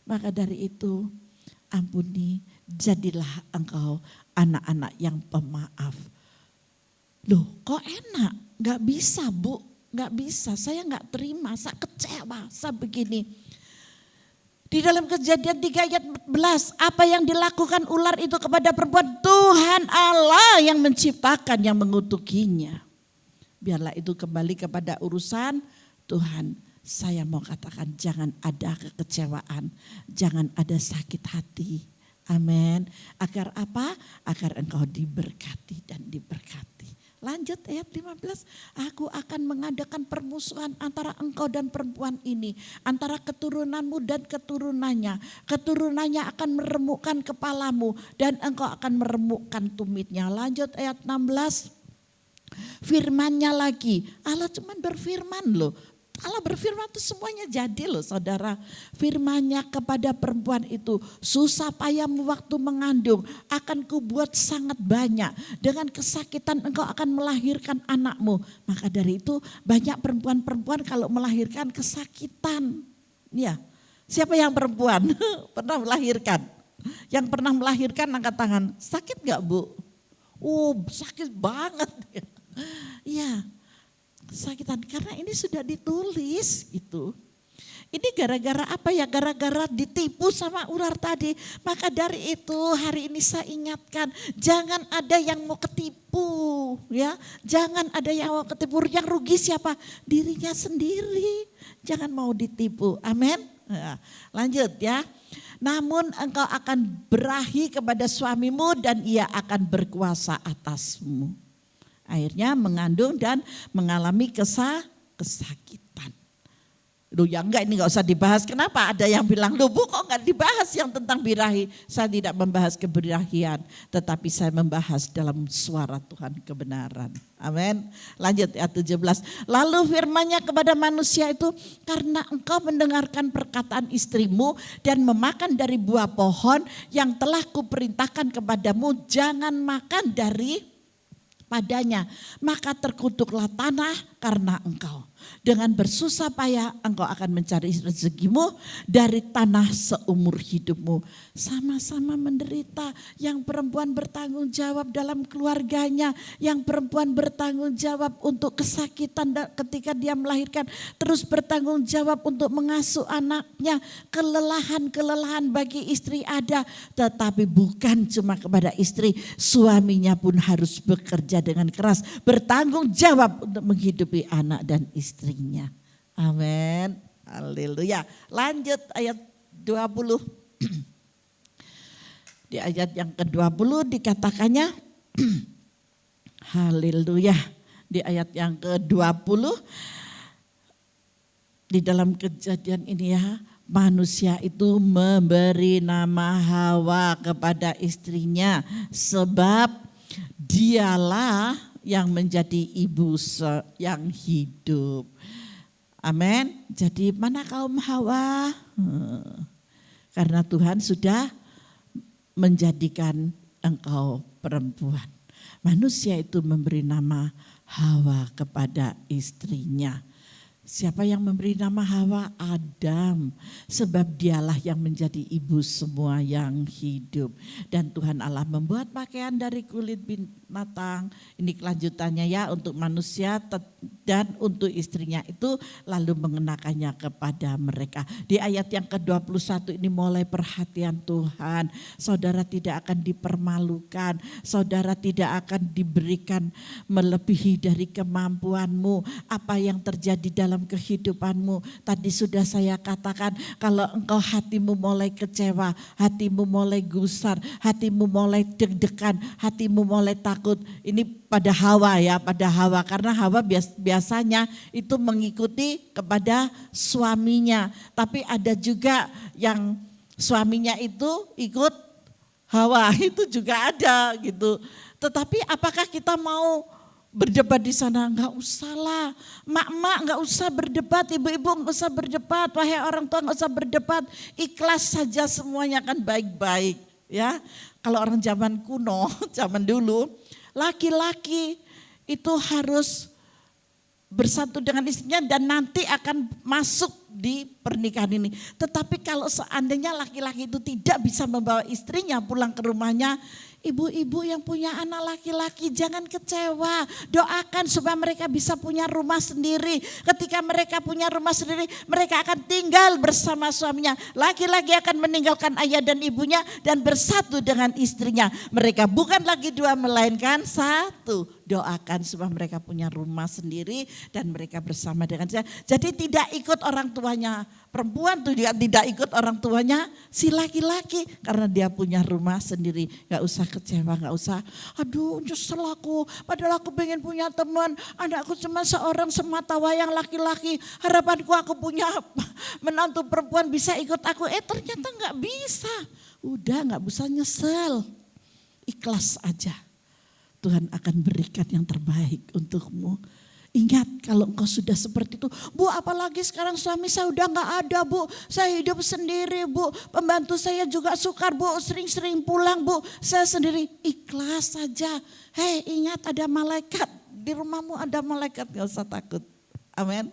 [SPEAKER 3] Maka dari itu ampuni, jadilah engkau anak-anak yang pemaaf. Loh kok enak? Gak bisa Bu, gak bisa, saya gak terima, saya kecewa, saya begini. Di dalam Kejadian 3 ayat 14, apa yang dilakukan ular itu kepada perempuan? Tuhan Allah yang menciptakan, yang mengutukinya. Biarlah itu kembali kepada urusan Tuhan. Saya mau katakan jangan ada kekecewaan, jangan ada sakit hati. Amin. Agar apa? Agar engkau diberkati dan diberkati. Lanjut ayat 15, aku akan mengadakan permusuhan antara engkau dan perempuan ini. Antara keturunanmu dan keturunannya. Keturunannya akan meremukkan kepalamu dan engkau akan meremukkan tumitnya. Lanjut ayat 16, firmannya lagi. Allah cuma berfirman loh. Allah berfirman itu semuanya jadi loh saudara. Firmannya kepada perempuan itu, susah payahmu waktu mengandung akan kubuat sangat banyak. Dengan kesakitan engkau akan melahirkan anakmu. Maka dari itu banyak perempuan-perempuan kalau melahirkan kesakitan. Ya, siapa yang perempuan pernah melahirkan? Yang pernah melahirkan angkat tangan, sakit gak Bu? Oh sakit banget. Ya, kesakitan karena ini sudah ditulis gitu. Ini gara-gara apa ya? Gara-gara ditipu sama ular tadi. Maka dari itu hari ini saya ingatkan, jangan ada yang mau ketipu ya. Jangan ada yang mau ketipu, yang rugi siapa? Dirinya sendiri. Jangan mau ditipu. Amin. Nah, lanjut ya. Namun engkau akan berahi kepada suamimu dan ia akan berkuasa atasmu. Akhirnya mengandung dan mengalami kesakitan. Loh ya enggak, ini enggak usah dibahas. Kenapa? Ada yang bilang, loh Bu kok enggak dibahas yang tentang birahi. Saya tidak membahas kebirahian, tetapi saya membahas dalam suara Tuhan kebenaran. Amin. Lanjut ayat 17. Lalu firman-Nya kepada manusia itu, karena engkau mendengarkan perkataan istrimu dan memakan dari buah pohon yang telah kuperintahkan kepadamu, jangan makan dari padanya, maka terkutuklah tanah karena engkau. Dengan bersusah payah engkau akan mencari rezekimu dari tanah seumur hidupmu. Sama-sama menderita. Yang perempuan bertanggung jawab dalam keluarganya. Yang perempuan bertanggung jawab untuk kesakitan ketika dia melahirkan. Terus bertanggung jawab untuk mengasuh anaknya. Kelelahan-kelelahan bagi istri ada. Tetapi bukan cuma kepada istri. Suaminya pun harus bekerja dengan keras. Bertanggung jawab untuk menghidupi anak dan istrinya. Amin. Haleluya. Lanjut ayat 20. Di ayat yang ke-20 dikatakannya haleluya. Di ayat yang ke-20 di dalam kejadian ini ya, manusia itu memberi nama Hawa kepada istrinya sebab dialah yang menjadi ibu yang hidup. Amin. Jadi mana kaum Hawa? Karena Tuhan sudah menjadikan engkau perempuan. Manusia itu memberi nama Hawa kepada istrinya. Siapa yang memberi nama Hawa? Adam. Sebab dialah yang menjadi ibu semua yang hidup. Dan Tuhan Allah membuat pakaian dari kulit binatang. Ini kelanjutannya ya, untuk manusia dan untuk istrinya itu lalu mengenakannya kepada mereka. Di ayat yang ke-21 ini mulai perhatian Tuhan. Saudara tidak akan dipermalukan. Saudara tidak akan diberikan melebihi dari kemampuanmu. Apa yang terjadi dalam kehidupanmu. Tadi sudah saya katakan, kalau engkau hatimu mulai kecewa, hatimu mulai gusar, hatimu mulai deg-degan, hatimu mulai takut. Ini pada Hawa ya, pada Hawa. Karena Hawa biasanya itu mengikuti kepada suaminya. Tapi ada juga yang suaminya itu ikut Hawa, itu juga ada gitu. Tetapi apakah kita mau berdebat di sana? Enggak usah lah. Mak-mak enggak usah berdebat, ibu-ibu enggak usah berdebat, wahai orang tua enggak usah berdebat. Ikhlas saja semuanya kan baik-baik ya. Kalau orang zaman kuno, zaman dulu, laki-laki itu harus bersatu dengan istrinya dan nanti akan masuk di pernikahan ini. Tetapi kalau seandainya laki-laki itu tidak bisa membawa istrinya pulang ke rumahnya, ibu-ibu yang punya anak laki-laki jangan kecewa. Doakan supaya mereka bisa punya rumah sendiri. Ketika mereka punya rumah sendiri, mereka akan tinggal bersama suaminya. Laki-laki akan meninggalkan ayah dan ibunya dan bersatu dengan istrinya. Mereka bukan lagi dua melainkan satu. Doakan supaya mereka punya rumah sendiri dan mereka bersama dengan saya. Jadi tidak ikut orang tuanya perempuan, tuh dia tidak ikut orang tuanya si laki-laki karena dia punya rumah sendiri. Gak usah kecewa, gak usah aduh nyesel aku, padahal aku pengen punya teman, anakku cuma seorang semata wayang laki-laki, harapanku aku punya menantu perempuan bisa ikut aku, ternyata gak bisa. Udah gak usah nyesel, ikhlas aja. Tuhan akan berikan yang terbaik untukmu. Ingat kalau engkau sudah seperti itu, Bu apalagi sekarang suami saya udah gak ada Bu, saya hidup sendiri Bu, pembantu saya juga sukar Bu, sering-sering pulang Bu, saya sendiri. Ikhlas saja. Hei ingat ada malaikat, di rumahmu ada malaikat, gak usah takut. Amin.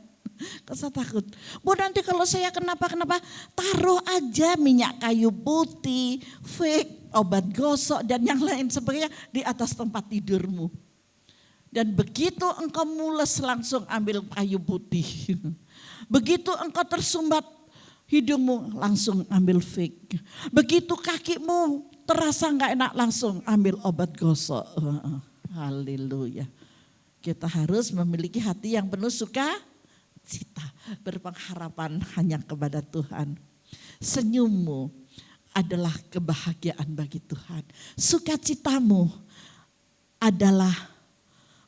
[SPEAKER 3] Gak usah takut. Bu nanti kalau saya kenapa-kenapa, taruh aja minyak kayu putih, fig, obat gosok dan yang lain sebagainya di atas tempat tidurmu. Dan begitu engkau mules langsung ambil kayu putih. Begitu engkau tersumbat hidungmu langsung ambil fig. Begitu kakimu terasa gak enak langsung ambil obat gosok. Haleluya. Kita harus memiliki hati yang penuh sukacita. Berpengharapan hanya kepada Tuhan. Senyummu adalah kebahagiaan bagi Tuhan. Sukacitamu adalah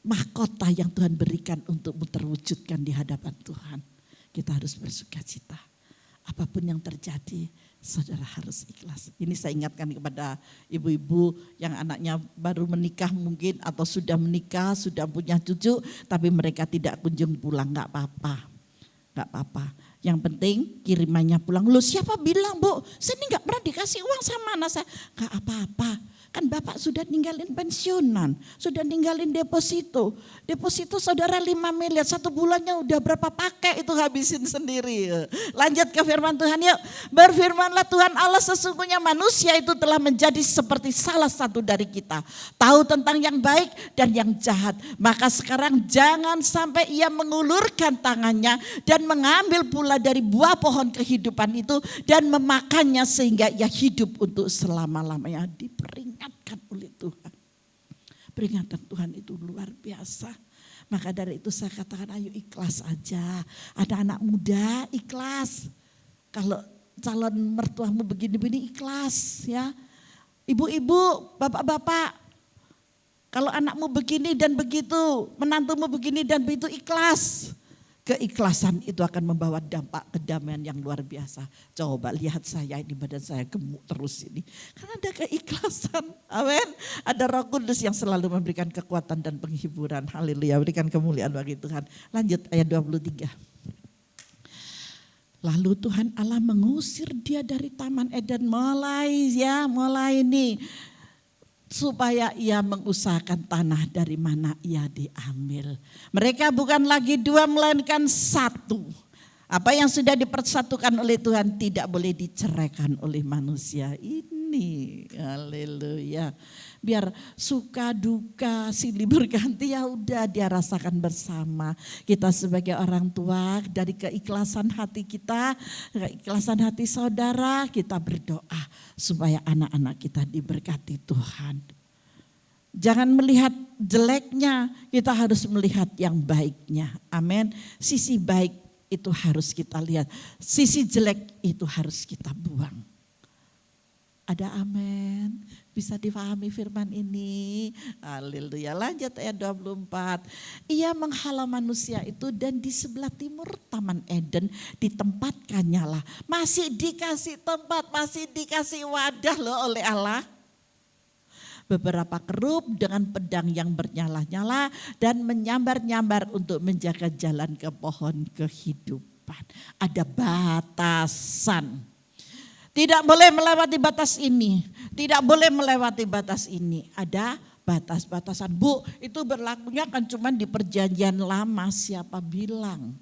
[SPEAKER 3] mahkota yang Tuhan berikan untukmu terwujudkan di hadapan Tuhan. Kita harus bersukacita. Apapun yang terjadi, saudara harus ikhlas. Ini saya ingatkan kepada ibu-ibu yang anaknya baru menikah mungkin atau sudah menikah, sudah punya cucu, tapi mereka tidak kunjung pulang, gak apa-apa. Gak apa-apa. Yang penting kirimannya pulang. Loh siapa bilang Bu, saya ini gak pernah dikasih uang sama anak saya. Gak apa-apa. Kan Bapak sudah ninggalin pensiunan, sudah ninggalin deposito. Deposito saudara 5 miliar, 1 bulannya udah berapa pakai itu habisin sendiri. Lanjut ke firman Tuhan yuk. Berfirmanlah Tuhan Allah, sesungguhnya manusia itu telah menjadi seperti salah satu dari kita. Tahu tentang yang baik dan yang jahat. Maka sekarang jangan sampai ia mengulurkan tangannya dan mengambil pula dari buah pohon kehidupan itu dan memakannya sehingga ia hidup untuk selama-lamanya. Diperingatkan oleh Tuhan. Peringatan Tuhan itu luar biasa. Maka dari itu saya katakan ayo ikhlas aja. Ada anak muda ikhlas. Kalau calon mertuamu begini-begini ikhlas ya. Ibu-ibu, bapak-bapak. Kalau anakmu begini dan begitu, menantumu begini dan begitu ikhlas. Keikhlasan itu akan membawa dampak kedamaian yang luar biasa. Coba lihat saya ini, badan saya gemuk terus ini. Karena ada keikhlasan. Amin. Ada Roh Kudus yang selalu memberikan kekuatan dan penghiburan. Haleluya. Berikan kemuliaan bagi Tuhan. Lanjut ayat 23. Lalu Tuhan Allah mengusir dia dari Taman Eden. Mulai nih. Supaya ia mengusahakan tanah dari mana ia diambil. Mereka bukan lagi 2 melainkan 1. Apa yang sudah dipersatukan oleh Tuhan tidak boleh diceraikan oleh manusia. Ini haleluya. Biar suka duka silih berganti ya udah dia rasakan bersama. Kita sebagai orang tua dari keikhlasan hati kita, keikhlasan hati saudara, kita berdoa supaya anak-anak kita diberkati Tuhan. Jangan melihat jeleknya, kita harus melihat yang baiknya. Amin. Sisi baik itu harus kita lihat. Sisi jelek itu harus kita buang. Ada amin. Bisa difahami firman ini. Haleluya. Lanjut ayat 24. Ia menghala manusia itu dan di sebelah timur Taman Eden ditempatkannya lah. Masih dikasih tempat, masih dikasih wadah loh oleh Allah. Beberapa kerub dengan pedang yang bernyala-nyala dan menyambar-nyambar untuk menjaga jalan ke pohon kehidupan. Ada batasan. Tidak boleh melewati batas ini. Tidak boleh melewati batas ini. Ada batas-batasan. Bu, itu berlakunya kan cuma di perjanjian lama. Siapa bilang?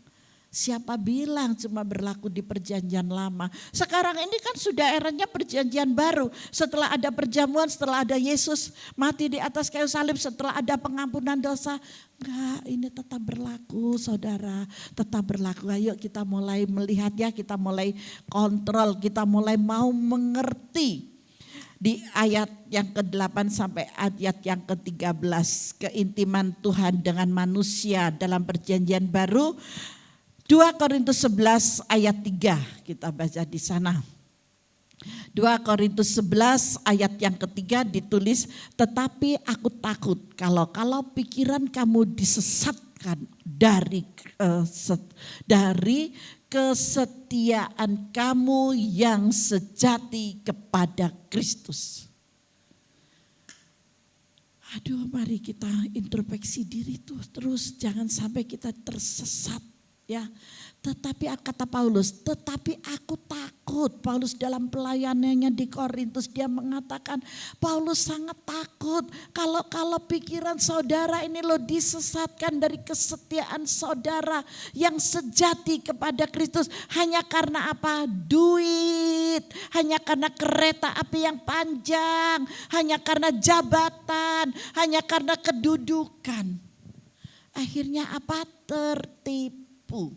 [SPEAKER 3] Siapa bilang cuma berlaku di perjanjian lama? Sekarang ini kan sudah eranya perjanjian baru. Setelah ada perjamuan, setelah ada Yesus mati di atas kayu salib, setelah ada pengampunan dosa. Enggak, ini tetap berlaku saudara. Tetap berlaku. Ayo kita mulai melihat ya, kita mulai kontrol, kita mulai mau mengerti. Di ayat yang ke-8 sampai ayat yang ke-13. Keintiman Tuhan dengan manusia dalam perjanjian baru. 2 Korintus 11 ayat 3 kita baca di sana. 2 Korintus 11 ayat yang ketiga ditulis, tetapi aku takut kalau pikiran kamu disesatkan dari kesetiaan kamu yang sejati kepada Kristus. Aduh, mari kita introspeksi diri tuh terus, jangan sampai kita tersesat. Ya, tetapi kata Paulus, tetapi aku takut. Paulus dalam pelayanannya di Korintus dia mengatakan, Paulus sangat takut kalau pikiran saudara ini loh disesatkan dari kesetiaan saudara yang sejati kepada Kristus hanya karena apa? Duit, hanya karena kereta api yang panjang, hanya karena jabatan, hanya karena kedudukan. akhirnya apa? Tertipu.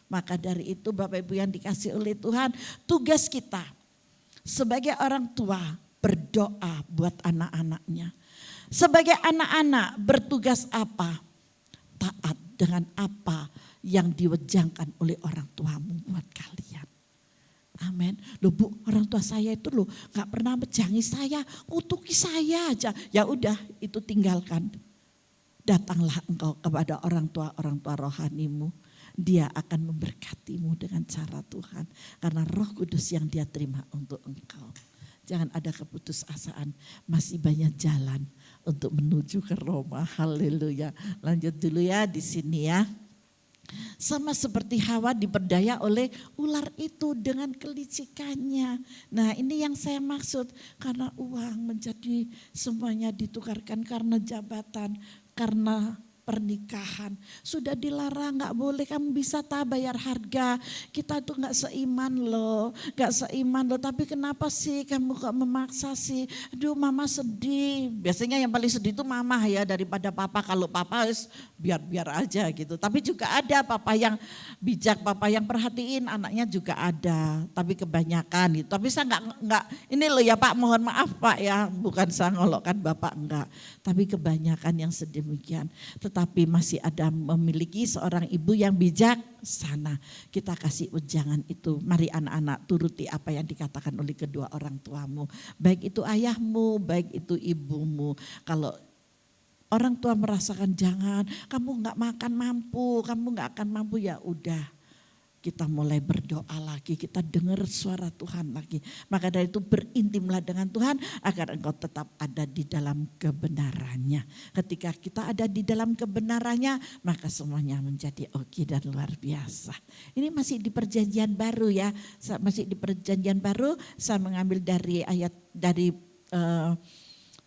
[SPEAKER 3] Maka dari itu Bapak Ibu yang dikasih oleh Tuhan, tugas kita sebagai orang tua berdoa buat anak-anaknya. Sebagai anak-anak bertugas apa? Taat dengan apa yang diwejangkan oleh orang tuamu buat kalian. Amin. Loh Bu, orang tua saya itu loh gak pernah menjangi saya, ngutuki saya aja. Ya udah, itu tinggalkan. Datanglah engkau kepada orang tua rohanimu. Dia akan memberkatimu dengan cara Tuhan. Karena Roh Kudus yang dia terima untuk engkau. Jangan ada keputusasaan. Masih banyak jalan untuk menuju ke Roma. Haleluya. Lanjut dulu ya di sini ya. Sama seperti Hawa diperdaya oleh ular itu dengan kelicikannya. Nah ini yang saya maksud. Karena uang menjadi semuanya ditukarkan karena jabatan. Karena pernikahan sudah dilarang, nggak boleh, kamu bisa bayar harga. Kita tuh nggak seiman loh. Tapi kenapa sih kamu kok memaksa sih? Aduh mama sedih. Biasanya yang paling sedih itu mama ya daripada papa. Kalau papa biar aja gitu. Tapi juga ada papa yang bijak, papa yang perhatiin anaknya juga ada. Tapi kebanyakan itu. Tapi saya nggak ini loh ya Pak, mohon maaf Pak ya, bukan saya ngolokkan bapak enggak. Tapi kebanyakan yang sedemikian. Tetapi masih ada memiliki seorang ibu yang bijaksana. Kita kasih ujangan itu. Mari anak-anak turuti apa yang dikatakan oleh kedua orang tuamu. Baik itu ayahmu, baik itu ibumu. Kalau orang tua merasakan jangan, kamu gak makan mampu, kamu gak akan mampu, ya udah. Kita mulai berdoa lagi, kita dengar suara Tuhan lagi. Maka dari itu berintimlah dengan Tuhan agar engkau tetap ada di dalam kebenarannya. Ketika kita ada di dalam kebenarannya, maka semuanya menjadi oke dan luar biasa. Ini masih di perjanjian baru ya, masih di perjanjian baru. Saya mengambil dari ayat dari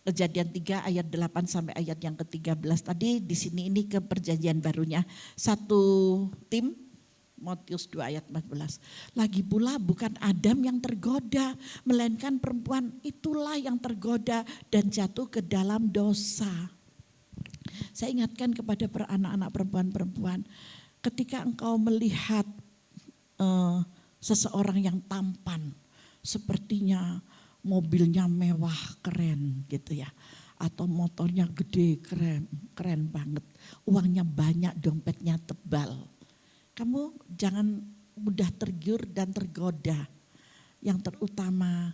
[SPEAKER 3] Kejadian 3 ayat 8 sampai ayat yang ke-13 tadi. Di sini ini ke perjanjian barunya. 1 Tim Matius 2 ayat 14. Lagi pula bukan Adam yang tergoda, melainkan perempuan itulah yang tergoda dan jatuh ke dalam dosa. Saya ingatkan kepada anak-anak perempuan-perempuan, ketika engkau melihat seseorang yang tampan, sepertinya mobilnya mewah keren gitu ya, atau motornya gede keren banget, uangnya banyak, dompetnya tebal. Kamu jangan mudah tergiur dan tergoda. Yang terutama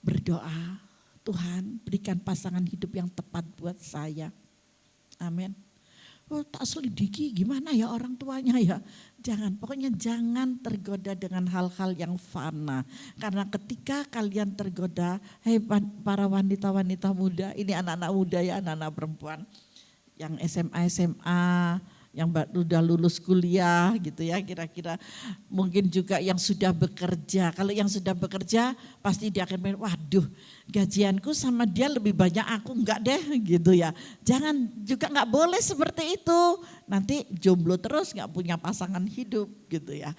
[SPEAKER 3] berdoa, Tuhan berikan pasangan hidup yang tepat buat saya. Amin. Oh, tak selidiki gimana ya orang tuanya ya. Jangan, pokoknya jangan tergoda dengan hal-hal yang fana. Karena ketika kalian tergoda, hei para wanita-wanita muda, ini anak-anak muda ya, anak-anak perempuan. Yang SMA, yang udah lulus kuliah gitu ya, kira-kira mungkin juga yang sudah bekerja. Kalau yang sudah bekerja pasti dia akan bilang, waduh gajianku sama dia lebih banyak, aku enggak deh gitu ya. Jangan, juga enggak boleh seperti itu. Nanti jomblo terus, enggak punya pasangan hidup gitu ya.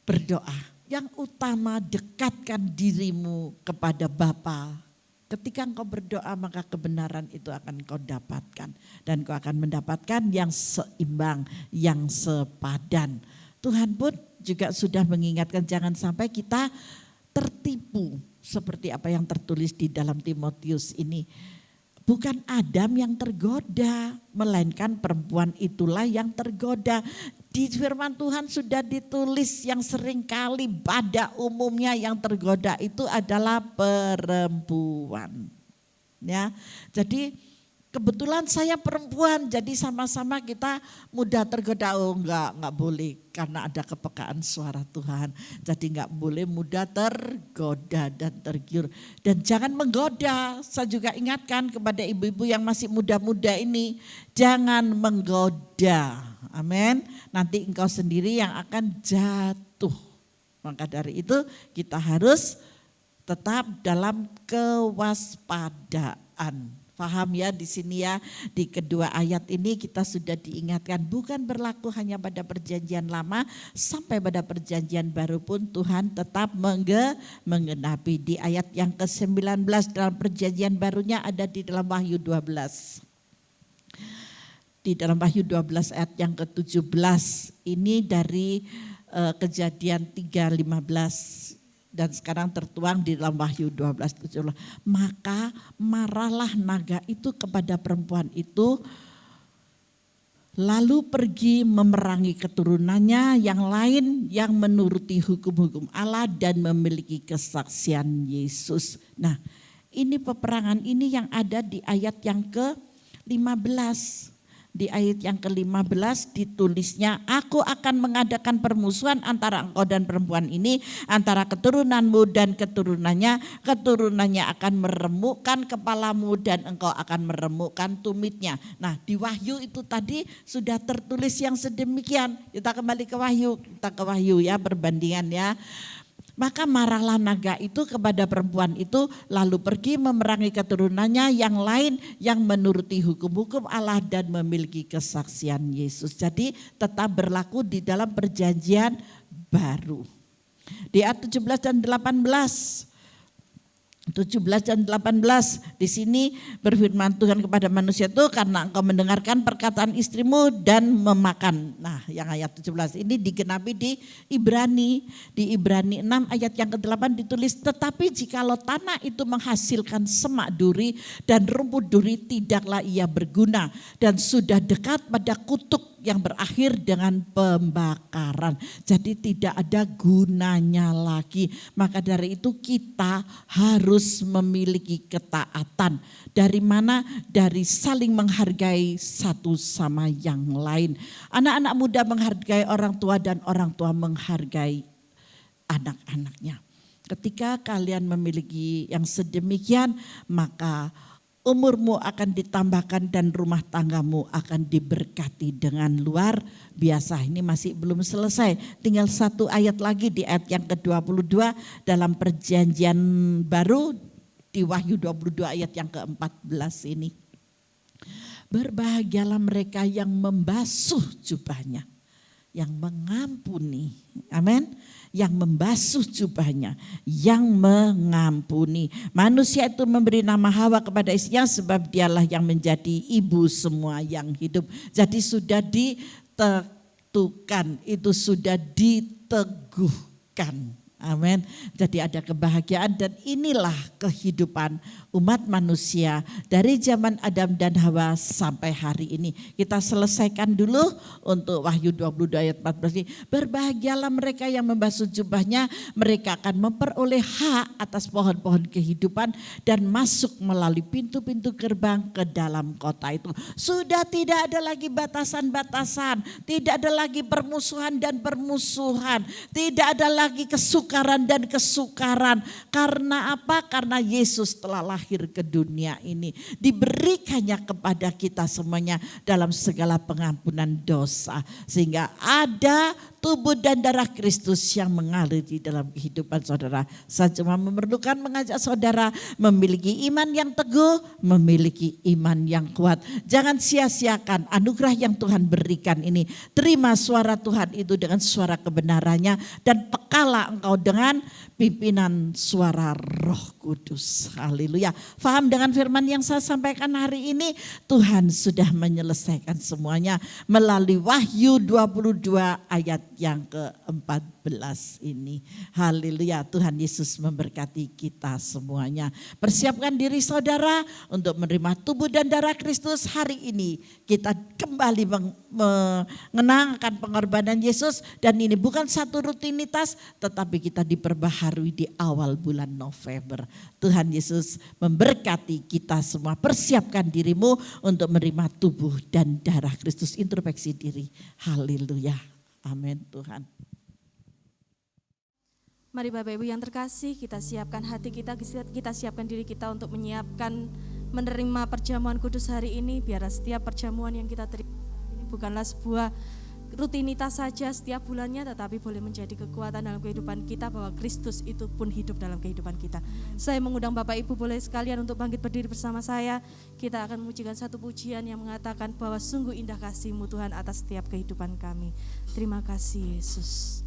[SPEAKER 3] Berdoa, yang utama dekatkan dirimu kepada Bapa. Ketika engkau berdoa maka kebenaran itu akan engkau dapatkan. Dan engkau akan mendapatkan yang seimbang, yang sepadan. Tuhan pun juga sudah mengingatkan jangan sampai kita tertipu. Seperti apa yang tertulis di dalam Timotius ini. Bukan Adam yang tergoda, melainkan perempuan itulah yang tergoda. Di firman Tuhan sudah ditulis yang seringkali pada umumnya yang tergoda itu adalah perempuan. Ya, jadi kebetulan saya perempuan, jadi sama-sama kita mudah tergoda. Oh enggak boleh, karena ada kepekaan suara Tuhan. Jadi enggak boleh mudah tergoda dan tergiur. Dan jangan menggoda, saya juga ingatkan kepada ibu-ibu yang masih muda-muda ini, jangan menggoda. Amin. Nanti engkau sendiri yang akan jatuh. Maka dari itu kita harus tetap dalam kewaspadaan. Paham ya di sini ya, di kedua ayat ini kita sudah diingatkan bukan berlaku hanya pada perjanjian lama, sampai pada perjanjian baru pun Tuhan tetap menggenapi. Di ayat yang ke-19 dalam perjanjian barunya ada di dalam Wahyu 12. di dalam Wahyu 12 ayat yang ke-17. Ini dari Kejadian 3:15 dan sekarang tertuang di dalam Wahyu 12:17. Maka marahlah naga itu kepada perempuan itu, lalu pergi memerangi keturunannya yang lain yang menuruti hukum-hukum Allah dan memiliki kesaksian Yesus. Nah, ini peperangan ini yang ada di ayat yang ke-15. Di ayat yang ke-15 ditulisnya, aku akan mengadakan permusuhan antara engkau dan perempuan ini, antara keturunanmu dan keturunannya. Keturunannya akan meremukkan kepalamu dan engkau akan meremukkan tumitnya. Nah, di Wahyu itu tadi sudah tertulis yang sedemikian. Kita kembali ke Wahyu ya, perbandingan ya. Maka marahlah naga itu kepada perempuan itu, lalu pergi memerangi keturunannya yang lain yang menuruti hukum-hukum Allah dan memiliki kesaksian Yesus. Jadi tetap berlaku di dalam perjanjian baru. Di ayat 17 dan 18. 17 dan 18 di sini berfirman Tuhan kepada manusia itu, karena engkau mendengarkan perkataan istrimu dan memakan. Nah, yang ayat 17 ini digenapi di Ibrani 6 ayat yang ke-8 ditulis, tetapi jikalau tanah itu menghasilkan semak duri dan rumput duri, tidaklah ia berguna dan sudah dekat pada kutuk yang berakhir dengan pembakaran. Jadi tidak ada gunanya lagi. Maka dari itu kita harus memiliki ketaatan. Dari mana? Dari saling menghargai satu sama yang lain. Anak-anak muda menghargai orang tua dan orang tua menghargai anak-anaknya. Ketika kalian memiliki yang sedemikian, maka umurmu akan ditambahkan dan rumah tanggamu akan diberkati dengan luar biasa. Ini masih belum selesai. Tinggal satu ayat lagi di ayat yang ke-22 dalam perjanjian baru di Wahyu 22 ayat yang ke-14 ini. Berbahagialah mereka yang membasuh jubahnya, yang mengampuni. Amin. Yang membasuh jubahnya, yang mengampuni. Manusia itu memberi nama Hawa kepada istrinya sebab dialah yang menjadi ibu semua yang hidup. Jadi sudah ditentukan, itu sudah diteguhkan. Amin. Jadi ada kebahagiaan dan inilah kehidupan umat manusia dari zaman Adam dan Hawa sampai hari ini. Kita selesaikan dulu untuk Wahyu 22 ayat 14 ini. Berbahagialah mereka yang membasuh jubahnya, mereka akan memperoleh hak atas pohon-pohon kehidupan dan masuk melalui pintu-pintu gerbang ke dalam kota itu. Sudah tidak ada lagi batasan-batasan, tidak ada lagi permusuhan dan permusuhan, tidak ada lagi kesukaran dan kesukaran. Karena apa? Karena Yesus telah lahir ke dunia ini. Diberikannya kepada kita semuanya dalam segala pengampunan dosa. Sehingga ada tubuh dan darah Kristus yang mengalir di dalam kehidupan saudara. Saya cuma memerlukan mengajak saudara memiliki iman yang teguh, memiliki iman yang kuat. Jangan sia-siakan anugerah yang Tuhan berikan ini. Terima suara Tuhan itu dengan suara kebenarannya dan pekalah engkau dengan pimpinan suara Roh Kudus. Haleluya. Faham dengan firman yang saya sampaikan hari ini? Tuhan sudah menyelesaikan semuanya melalui Wahyu 22 ayat yang ke-14 ini. Haleluya. Tuhan Yesus memberkati kita semuanya. Persiapkan diri saudara untuk menerima tubuh dan darah Kristus hari ini. Kita kembali mengenangkan pengorbanan Yesus dan ini bukan satu rutinitas tetapi kita diperbaharui di awal bulan November. Tuhan Yesus memberkati kita semua. Persiapkan dirimu untuk menerima tubuh dan darah Kristus. Introspeksi diri. Haleluya. Amin Tuhan.
[SPEAKER 1] Mari Bapak Ibu yang terkasih, kita siapkan hati kita siapkan diri kita untuk menyiapkan menerima perjamuan kudus hari ini. Biar setiap perjamuan yang kita terima ini bukanlah sebuah rutinitas saja setiap bulannya, tetapi boleh menjadi kekuatan dalam kehidupan kita bahwa Kristus itu pun hidup dalam kehidupan kita. Saya mengundang Bapak Ibu boleh sekalian untuk bangkit berdiri bersama saya. Kita akan memujikan satu pujian yang mengatakan bahwa sungguh indah kasih-Mu Tuhan atas setiap kehidupan kami. Terima kasih Yesus.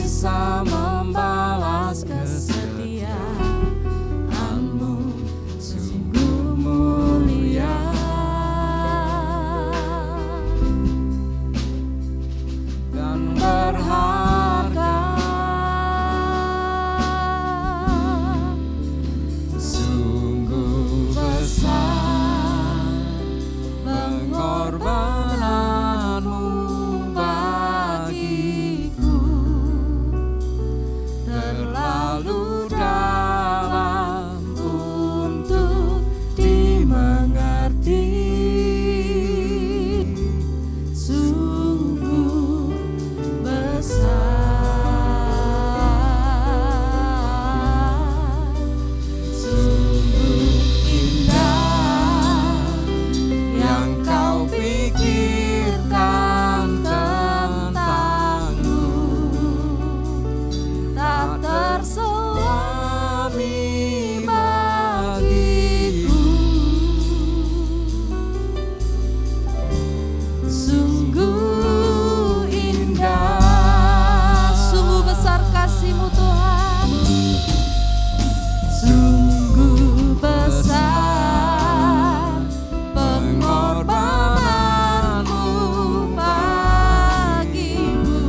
[SPEAKER 1] bisa membalas kesetiaan-Mu, sungguh mulia. Dan berharga, sungguh besar pengorbanan-Mu bagiku, terlalu dalam untuk dimengerti, sungguh besar, sungguh indah yang Kau pikirkan tentangku, tak terselami bagiku, sungguh indah, sungguh besar kasih-Mu Tuhan, sungguh besar pengorbanan-Mu bagiku,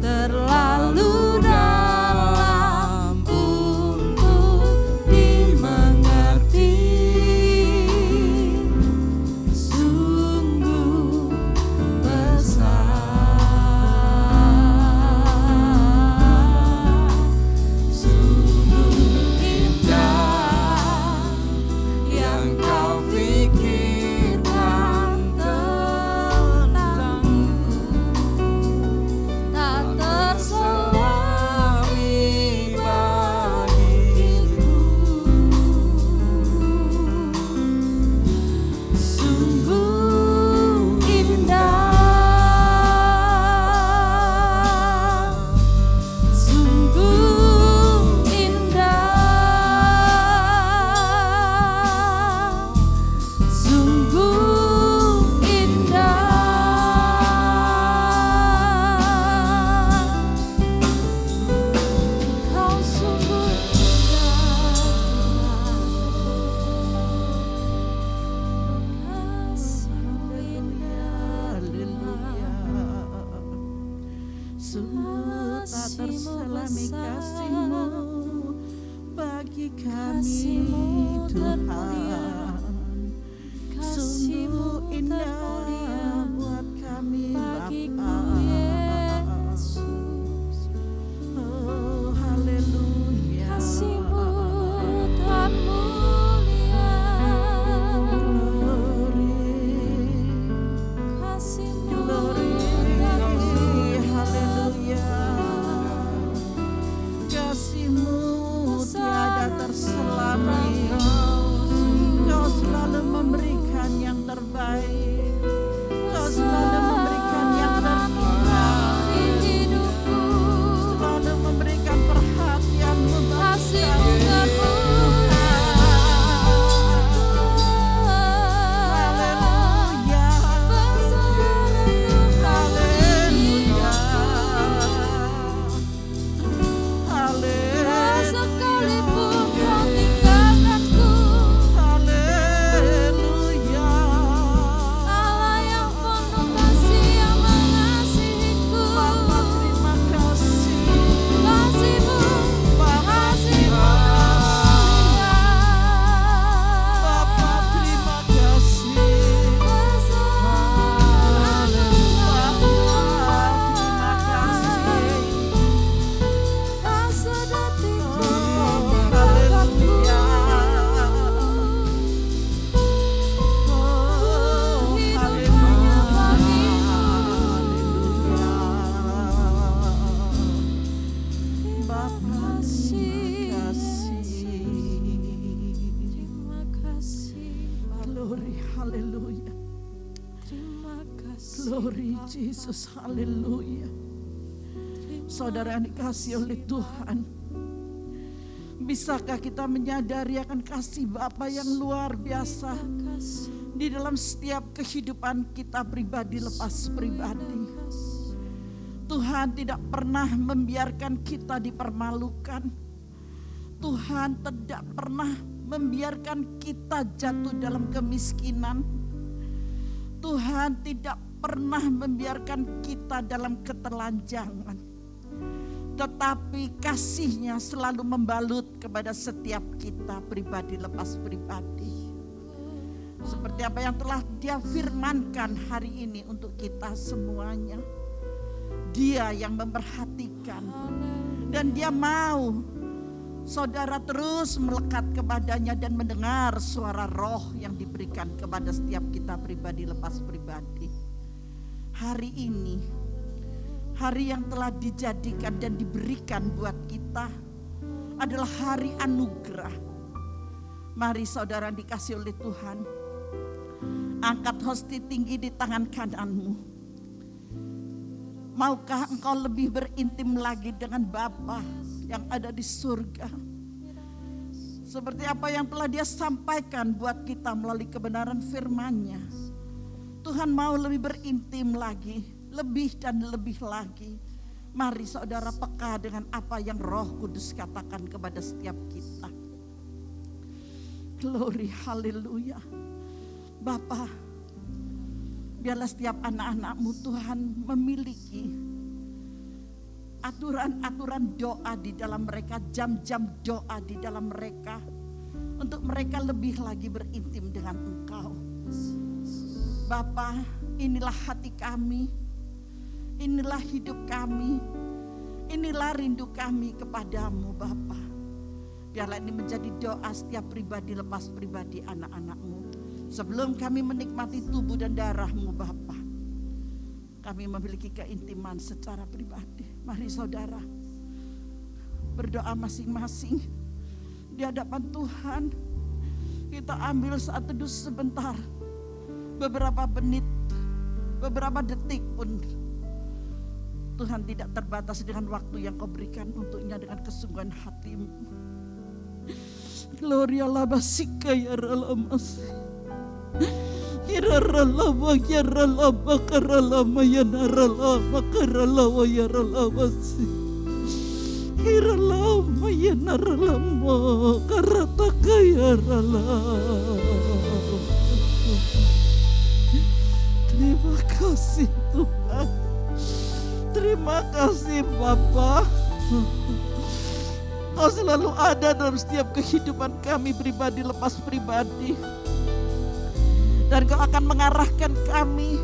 [SPEAKER 1] terlalu dalam untuk dimengerti, sungguh besar, sungguh indah yang Kau pikirkan tentangku, tak terselami bagiku, sungguh indah, sungguh indah, sungguh indah, Kau sungguh indah, kasih-Mu indah,
[SPEAKER 3] Sungguh tak terselami kasih-Mu bagi kami
[SPEAKER 1] kasih-Mu
[SPEAKER 3] Tuhan.
[SPEAKER 1] termulia, kasih-Mu
[SPEAKER 3] Sungguh indah
[SPEAKER 1] termulia
[SPEAKER 3] buat kami
[SPEAKER 1] bagiku,
[SPEAKER 3] Bapa.
[SPEAKER 1] Yesus.
[SPEAKER 3] Oh haleluya.
[SPEAKER 1] Kasih-Mu termulia, kasih-Mu termulia,
[SPEAKER 3] Haleluya. Kasih-Mu tiada terselami. Kau selalu memberikan yang terbaik. Kau selalu memberikan yang terindah.
[SPEAKER 1] di hidupku,
[SPEAKER 3] Selalu memberikan perhatian-Mu bagi
[SPEAKER 1] kasih-Mu
[SPEAKER 3] kami.
[SPEAKER 1] termulia.
[SPEAKER 3] Haleluya. Haleluya. Haleluya.
[SPEAKER 1] Sekalipun Kau tinggalkanku,
[SPEAKER 3] Haleluya.
[SPEAKER 1] Allah yang penuh kasih yang mengasihiku,
[SPEAKER 3] Bapa terima kasih.
[SPEAKER 1] kasih-Mu,
[SPEAKER 3] Bapa
[SPEAKER 1] kasih-Mu termulia,
[SPEAKER 3] Bapa terima kasih.
[SPEAKER 1] besar
[SPEAKER 3] Bapa terima kasih.
[SPEAKER 1] tak sedetik pun Kau
[SPEAKER 3] Oh
[SPEAKER 1] tinggalkanku.
[SPEAKER 3] haleluya. Oh
[SPEAKER 1] Hidupnya bagimu.
[SPEAKER 3] haleluya. Bapa terima kasih.
[SPEAKER 1] Terima kasih Bapa,
[SPEAKER 3] Glory haleluya.
[SPEAKER 1] terima kasih
[SPEAKER 3] Glory
[SPEAKER 1] Bapa.
[SPEAKER 3] Jesus haleluya. Saudara yang dikasihi oleh Tuhan, bisakah kita menyadari akan kasih Bapa yang luar biasa
[SPEAKER 1] Kasih,
[SPEAKER 3] di dalam setiap kehidupan kita pribadi lepas pribadi? Tuhan tidak pernah membiarkan kita dipermalukan. Tuhan tidak pernah membiarkan kita jatuh dalam kemiskinan. Tuhan tidak pernah membiarkan kita dalam ketelanjangan. Tetapi kasih-Nya selalu membalut kepada setiap kita pribadi lepas pribadi. Seperti apa yang telah Dia firmankan hari ini untuk kita semuanya. Dia yang memperhatikan dan Dia mau saudara terus melekat kepadanya dan mendengar suara roh yang diberikan kepada setiap kita pribadi lepas pribadi. Hari ini, hari yang telah dijadikan dan diberikan buat kita adalah hari anugerah. Mari saudara dikasih oleh Tuhan, angkat hosti tinggi di tangan kananmu. Maukah engkau lebih berintim lagi dengan Bapa yang ada di surga? Seperti apa yang telah Dia sampaikan buat kita melalui kebenaran firman-Nya. Tuhan mau lebih berintim lagi, lebih dan lebih lagi. Mari saudara peka dengan apa yang Roh Kudus katakan kepada setiap kita. Glory, haleluya. Bapa, biarlah setiap anak-anak-Mu Tuhan memiliki aturan-aturan doa di dalam mereka, jam-jam doa di dalam mereka, untuk mereka lebih lagi berintim dengan Engkau. Bapa, inilah hati kami, inilah hidup kami, inilah rindu kami kepadamu Bapa. Biarlah ini menjadi doa setiap pribadi lepas pribadi anak-anak-Mu. Sebelum kami menikmati tubuh dan darah-Mu Bapa, kami memiliki keintiman secara pribadi. Mari saudara berdoa masing-masing di hadapan Tuhan. Kita ambil saat teduh sebentar, beberapa menit, beberapa detik pun. Tuhan tidak terbatas dengan waktu yang Kau berikan untuknya dengan kesungguhan hati-Mu. Gloria laba sika ya ralamas. Kiraralama yaralama karalama yanaralama karalawa yaralamasi. Kiralama yanaralama karataka yaralama. Terima kasih Tuhan. Terima kasih Bapa. Kau selalu ada dalam setiap kehidupan kami pribadi lepas pribadi. Dan Kau akan mengarahkan kami.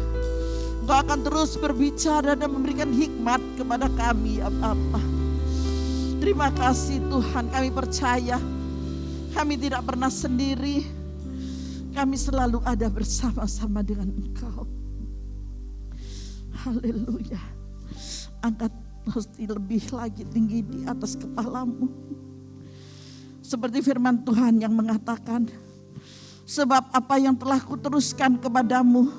[SPEAKER 3] Kau akan terus berbicara dan memberikan hikmat kepada kami ya Bapa. Terima kasih Tuhan, kami percaya kami tidak pernah sendiri. Kami selalu ada bersama-sama dengan Engkau. Haleluya. Angkat hosti lebih lagi tinggi di atas kepalamu. Seperti firman Tuhan yang mengatakan, sebab apa yang telah kuteruskan kepadamu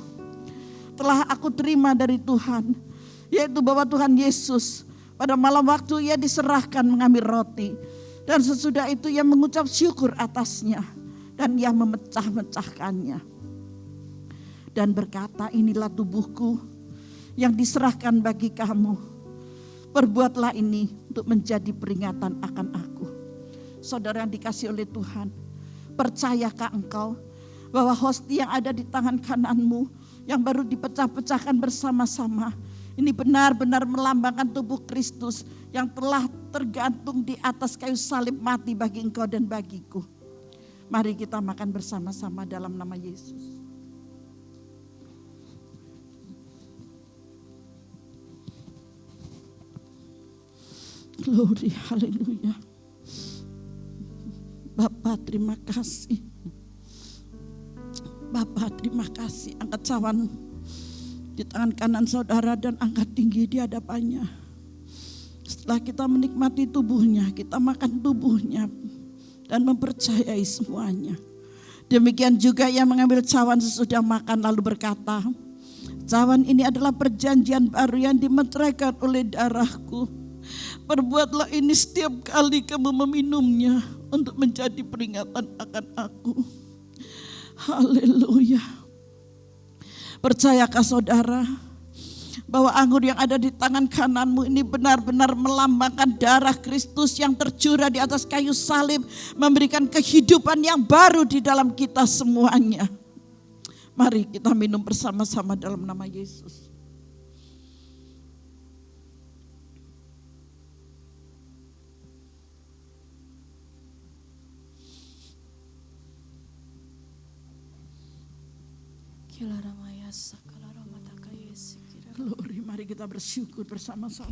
[SPEAKER 3] telah aku terima dari Tuhan, yaitu bahwa Tuhan Yesus pada malam waktu Ia diserahkan mengambil roti, dan sesudah itu Ia mengucap syukur atasnya dan Ia memecah-mecahkannya dan berkata, inilah tubuhku yang diserahkan bagi kamu. Perbuatlah ini untuk menjadi peringatan akan aku. Saudara yang dikasih oleh Tuhan, percayakah engkau bahwa hosti yang ada di tangan kananmu yang baru dipecah-pecahkan bersama-sama ini benar-benar melambangkan tubuh Kristus yang telah tergantung di atas kayu salib mati bagi engkau dan bagiku. Mari kita makan bersama-sama dalam nama Yesus. Glory, haleluya. Bapak terima kasih. Bapak terima kasih. Angkat cawan di tangan kanan saudara dan angkat tinggi di hadapannya. Setelah kita menikmati tubuhnya, kita makan tubuhnya dan mempercayai semuanya. Demikian juga ia mengambil cawan sesudah makan lalu berkata, cawan ini adalah perjanjian baru yang dimeteraikan oleh darahku. Perbuatlah ini setiap kali kamu meminumnya untuk menjadi peringatan akan aku. Haleluya. Percayakah saudara bahwa anggur yang ada di tangan kananmu ini benar-benar melambangkan darah Kristus yang tercurah di atas kayu salib, memberikan kehidupan yang baru di dalam kita semuanya. Mari kita minum bersama-sama dalam nama Yesus. Glory, mari kita bersyukur bersama-sama.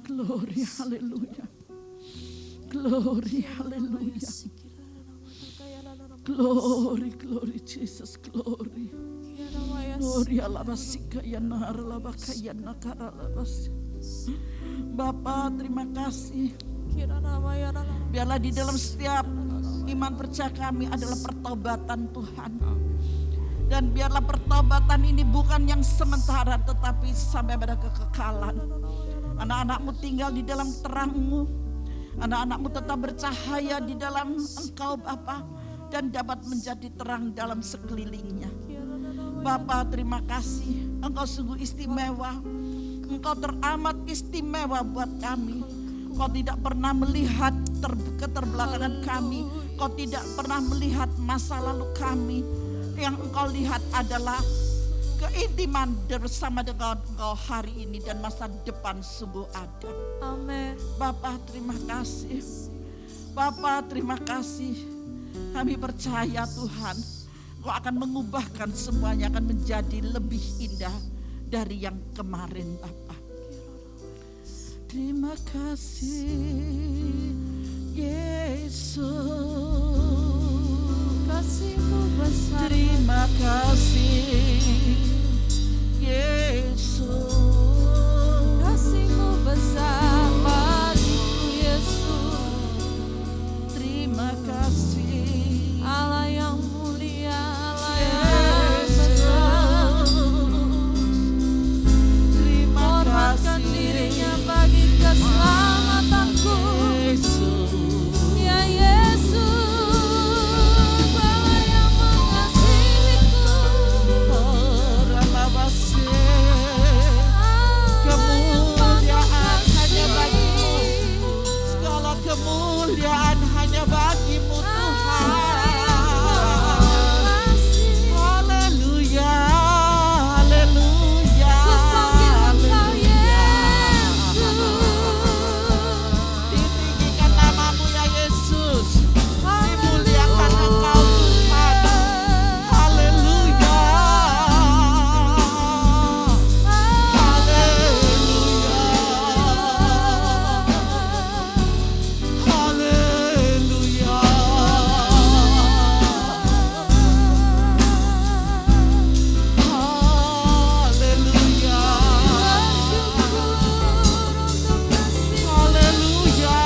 [SPEAKER 3] Glory, haleluya. Glory, haleluya. Glory, glory Jesus, glory. Glory, alabasika ya nar, alabakaya nakara alabas. Bapa, terima kasih. Biarlah di dalam setiap iman percaya kami adalah pertobatan Tuhan. Dan biarlah pertobatan ini bukan yang sementara tetapi sampai pada kekekalan. Anak-anakmu tinggal di dalam terang-Mu. Anak-anakmu tetap bercahaya di dalam Engkau Bapa. Dan dapat menjadi terang dalam sekelilingnya. Bapa, terima kasih. Engkau sungguh istimewa. Engkau teramat istimewa buat kami. Kau tidak pernah melihat keterbelakangan kami. Kau tidak pernah melihat masa lalu kami. Yang engkau lihat adalah keintiman bersama dengan engkau hari ini dan masa depan sungguh ada.
[SPEAKER 1] Amin.
[SPEAKER 3] Bapa, terima kasih. Bapa, terima kasih. Kami percaya Tuhan, Engkau akan mengubahkan semuanya, akan menjadi lebih indah dari yang kemarin Bapa. Terima kasih Yesus.
[SPEAKER 1] Kasih-Mu besar.
[SPEAKER 3] Terima kasih Yesus.
[SPEAKER 1] Kasih-Mu besar bagiku Yesus.
[SPEAKER 3] Terima kasih
[SPEAKER 1] Allah yang mulia, Allah yang besar.
[SPEAKER 3] Terima
[SPEAKER 1] Korbankan
[SPEAKER 3] kasih
[SPEAKER 1] dirinya bagi keselamatanku.
[SPEAKER 3] Yesus.
[SPEAKER 1] Ya Yesus, Allah yang mengasihiku.
[SPEAKER 3] Kemuliaan hanya bagimu. Segala kemuliaan hanya bagimu Tuhan. Haleluya, haleluya, haleluya. Ditinggikan namamu ya Yesus. Dimuliakan Engkau Tuhan. Haleluya. Haleluya. Haleluya. Haleluya.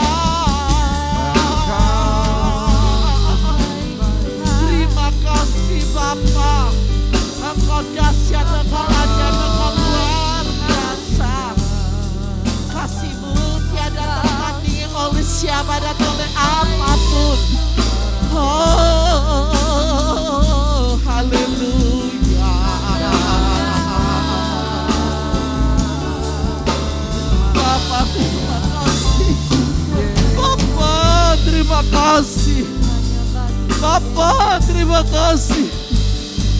[SPEAKER 3] Terima kasih Bapa. Engkau dahsyat, Engkau ajaib, Engkau luar biasa. Kasih-Mu tiada tertandingi oleh siapa dan oleh apapun. Oh, haleluya. Bapa, terima kasih. Bapa, terima kasih. Bapa, terima kasih.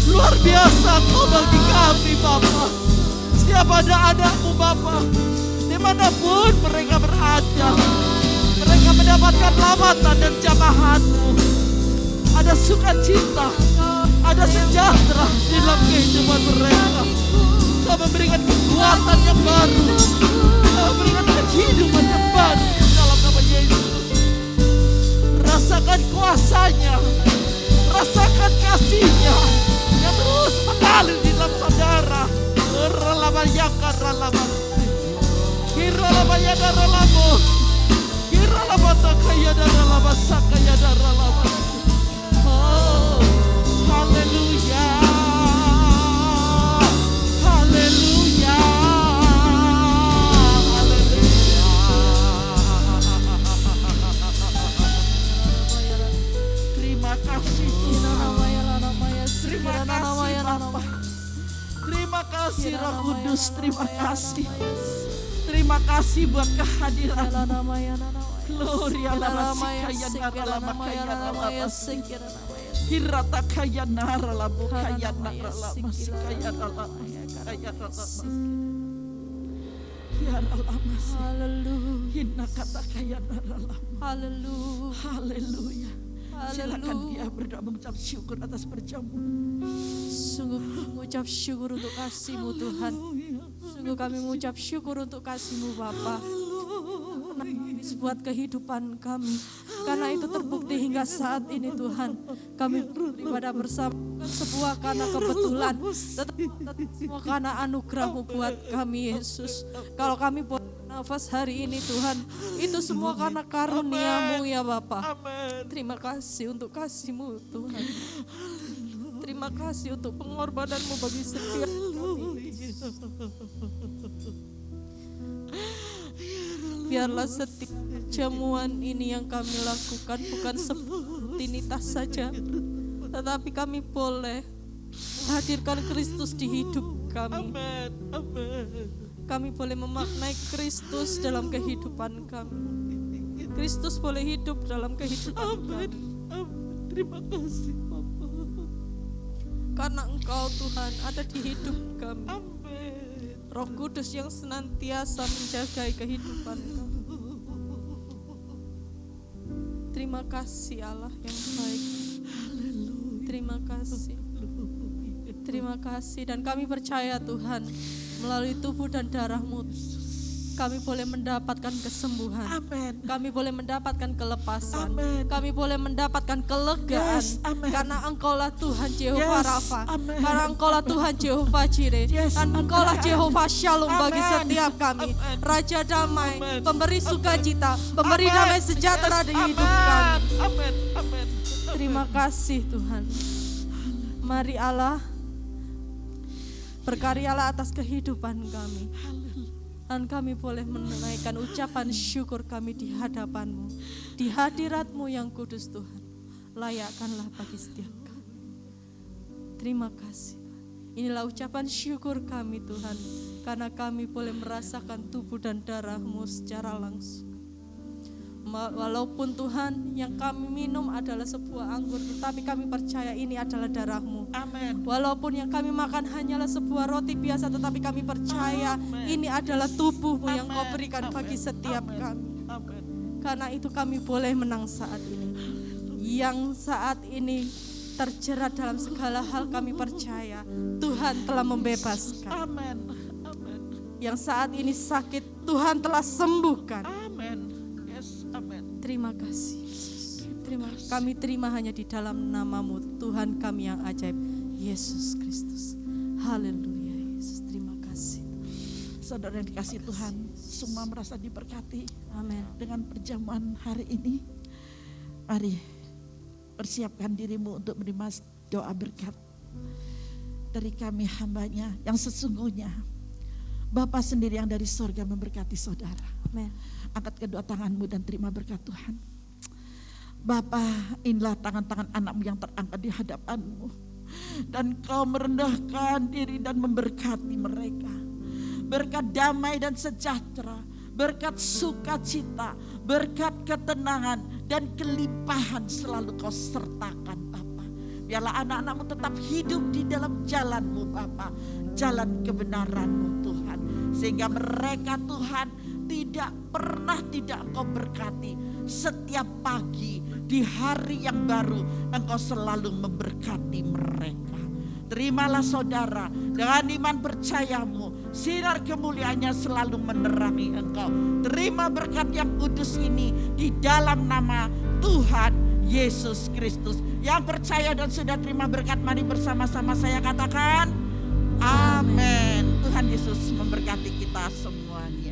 [SPEAKER 3] Luar biasa Kau bagi kami Bapa. Setiap ada anak-Mu Bapa, dimanapun mereka berada, mereka mendapatkan lawatan dan jamahan-Mu. Ada sukacita, ada sejahtera di dalam kehidupan mereka. Kau memberikan kekuatan yang baru, Kau memberikan kehidupan yang baru dalam nama Yesus. Rasakan kuasa-Nya, rasakan kasih-Nya yang terus mengalir di dalam saudara. Relabayaka relabasi, kiralabayada relabo, kiralabata kayada relabasaka yada relabasi. Oh, haleluya, haleluya, haleluya. Terima kasih Tuhan. Terima kasih Bapa. Terima kasih Roh Kudus Terima kasih buat kehadiran.
[SPEAKER 1] Yalanamaya,
[SPEAKER 3] Gloria lama sikaya nara lama kaya lama hirata kaya nara lama kaya nara lama sikaya lama kaya lama hiara lama
[SPEAKER 1] Haleluya.
[SPEAKER 3] hina kata kaya nara lama.
[SPEAKER 1] Haleluya.
[SPEAKER 3] Haleluya. Silakan
[SPEAKER 1] Haleluya.
[SPEAKER 3] dia berdoa mengucap syukur atas perjamuan.
[SPEAKER 1] Sungguh mengucap syukur untuk kasih-Mu Tuhan. Sungguh kami mengucap syukur untuk kasih-Mu Bapa. Buat kehidupan kami, karena itu terbukti hingga saat ini Tuhan, kami beribadah bersama sebuah karena kebetulan, tetapi semua karena anugerah-Mu buat kami Yesus. Kalau kami boleh nafas hari ini Tuhan, itu semua karena karunia-Mu ya Bapa. Terima kasih untuk kasih-Mu Tuhan. Terima kasih untuk pengorbanan-Mu bagi setiap kami. Biarlah setiap jamuan ini yang kami lakukan bukan rutinitas saja, tetapi kami boleh menghadirkan Kristus di hidup kami. Kami boleh memaknai Kristus dalam kehidupan kami. Kristus boleh hidup dalam kehidupan kami.
[SPEAKER 3] Terima kasih Bapa.
[SPEAKER 1] Karena Engkau Tuhan ada di hidup kami. Roh Kudus yang senantiasa menjaga kehidupan kami. Terima kasih Allah yang baik. Terima kasih. Terima kasih. Dan kami percaya Tuhan, melalui tubuh dan darah-Mu kami boleh mendapatkan kesembuhan.
[SPEAKER 3] Amen.
[SPEAKER 1] Kami boleh mendapatkan kelepasan.
[SPEAKER 3] Amen.
[SPEAKER 1] Kami boleh mendapatkan kelegaan.
[SPEAKER 3] Yes, amen.
[SPEAKER 1] Karena Engkaulah Tuhan Jehovah
[SPEAKER 3] Yes,
[SPEAKER 1] Rafa.
[SPEAKER 3] amen.
[SPEAKER 1] Karena Engkaulah Tuhan Jehovah Jireh.
[SPEAKER 3] Yes,
[SPEAKER 1] Dan Engkaulah
[SPEAKER 3] amen.
[SPEAKER 1] Jehovah Shalom bagi
[SPEAKER 3] Amen.
[SPEAKER 1] setiap kami.
[SPEAKER 3] Amen.
[SPEAKER 1] Raja damai,
[SPEAKER 3] Amen.
[SPEAKER 1] pemberi sukacita, pemberi
[SPEAKER 3] Amen.
[SPEAKER 1] damai sejahtera di hidup
[SPEAKER 3] Amen.
[SPEAKER 1] kami.
[SPEAKER 3] Amen. Amen.
[SPEAKER 1] Terima kasih Tuhan. Mari Allah, berkaryalah atas kehidupan kami. Dan kami boleh menaikkan ucapan syukur kami di hadapan-Mu, di hadirat-Mu yang kudus Tuhan. Layakkanlah bagi setiap kami. Terima kasih. Inilah ucapan syukur kami Tuhan, karena kami boleh merasakan tubuh dan darah-Mu secara langsung. Walaupun Tuhan yang kami minum adalah sebuah anggur, tetapi kami percaya ini adalah darah-Mu.
[SPEAKER 3] Amen.
[SPEAKER 1] Walaupun yang kami makan hanyalah sebuah roti biasa, tetapi kami percaya ini adalah tubuh-Mu yang Kau berikan bagi setiap kami.
[SPEAKER 3] Amen.
[SPEAKER 1] Karena itu kami boleh menang saat ini. Yang saat ini terjerat dalam segala hal, kami percaya Tuhan telah membebaskan.
[SPEAKER 3] Amen. Amen.
[SPEAKER 1] Yang saat ini sakit, Tuhan telah sembuhkan.
[SPEAKER 3] Amen. Yes, amen.
[SPEAKER 1] Terima kasih Yesus. Kami terima hanya di dalam nama-Mu Tuhan kami yang ajaib, Yesus Kristus. Haleluya Yesus, terima kasih.
[SPEAKER 3] Saudara yang dikasih Tuhan, semua merasa diberkati
[SPEAKER 1] Amin.
[SPEAKER 3] dengan perjamuan hari ini. Mari persiapkan dirimu untuk menerima doa berkat dari kami hamba-Nya yang sesungguhnya Bapa sendiri yang dari sorga memberkati saudara.
[SPEAKER 1] Amin.
[SPEAKER 3] Angkat kedua tanganmu dan terima berkat Tuhan. Bapa, inilah tangan-tangan anak-Mu yang terangkat di hadapan-Mu. Dan Kau merendahkan diri dan memberkati mereka. Berkat damai dan sejahtera, berkat sukacita, berkat ketenangan dan kelimpahan selalu Kau sertakan Bapa. Biarlah anak-anak-Mu tetap hidup di dalam jalan-Mu Bapa, jalan kebenaran-Mu Tuhan. Sehingga mereka Tuhan tidak pernah tidak Engkau berkati. Setiap pagi di hari yang baru Engkau selalu memberkati mereka. Terimalah saudara, dengan iman percayamu, sinar kemuliaannya selalu menerangi engkau. Terima berkat yang kudus ini di dalam nama Tuhan Yesus Kristus. Yang percaya dan sudah terima berkat, mari bersama-sama saya katakan amin. Tuhan Yesus memberkati kita semuanya.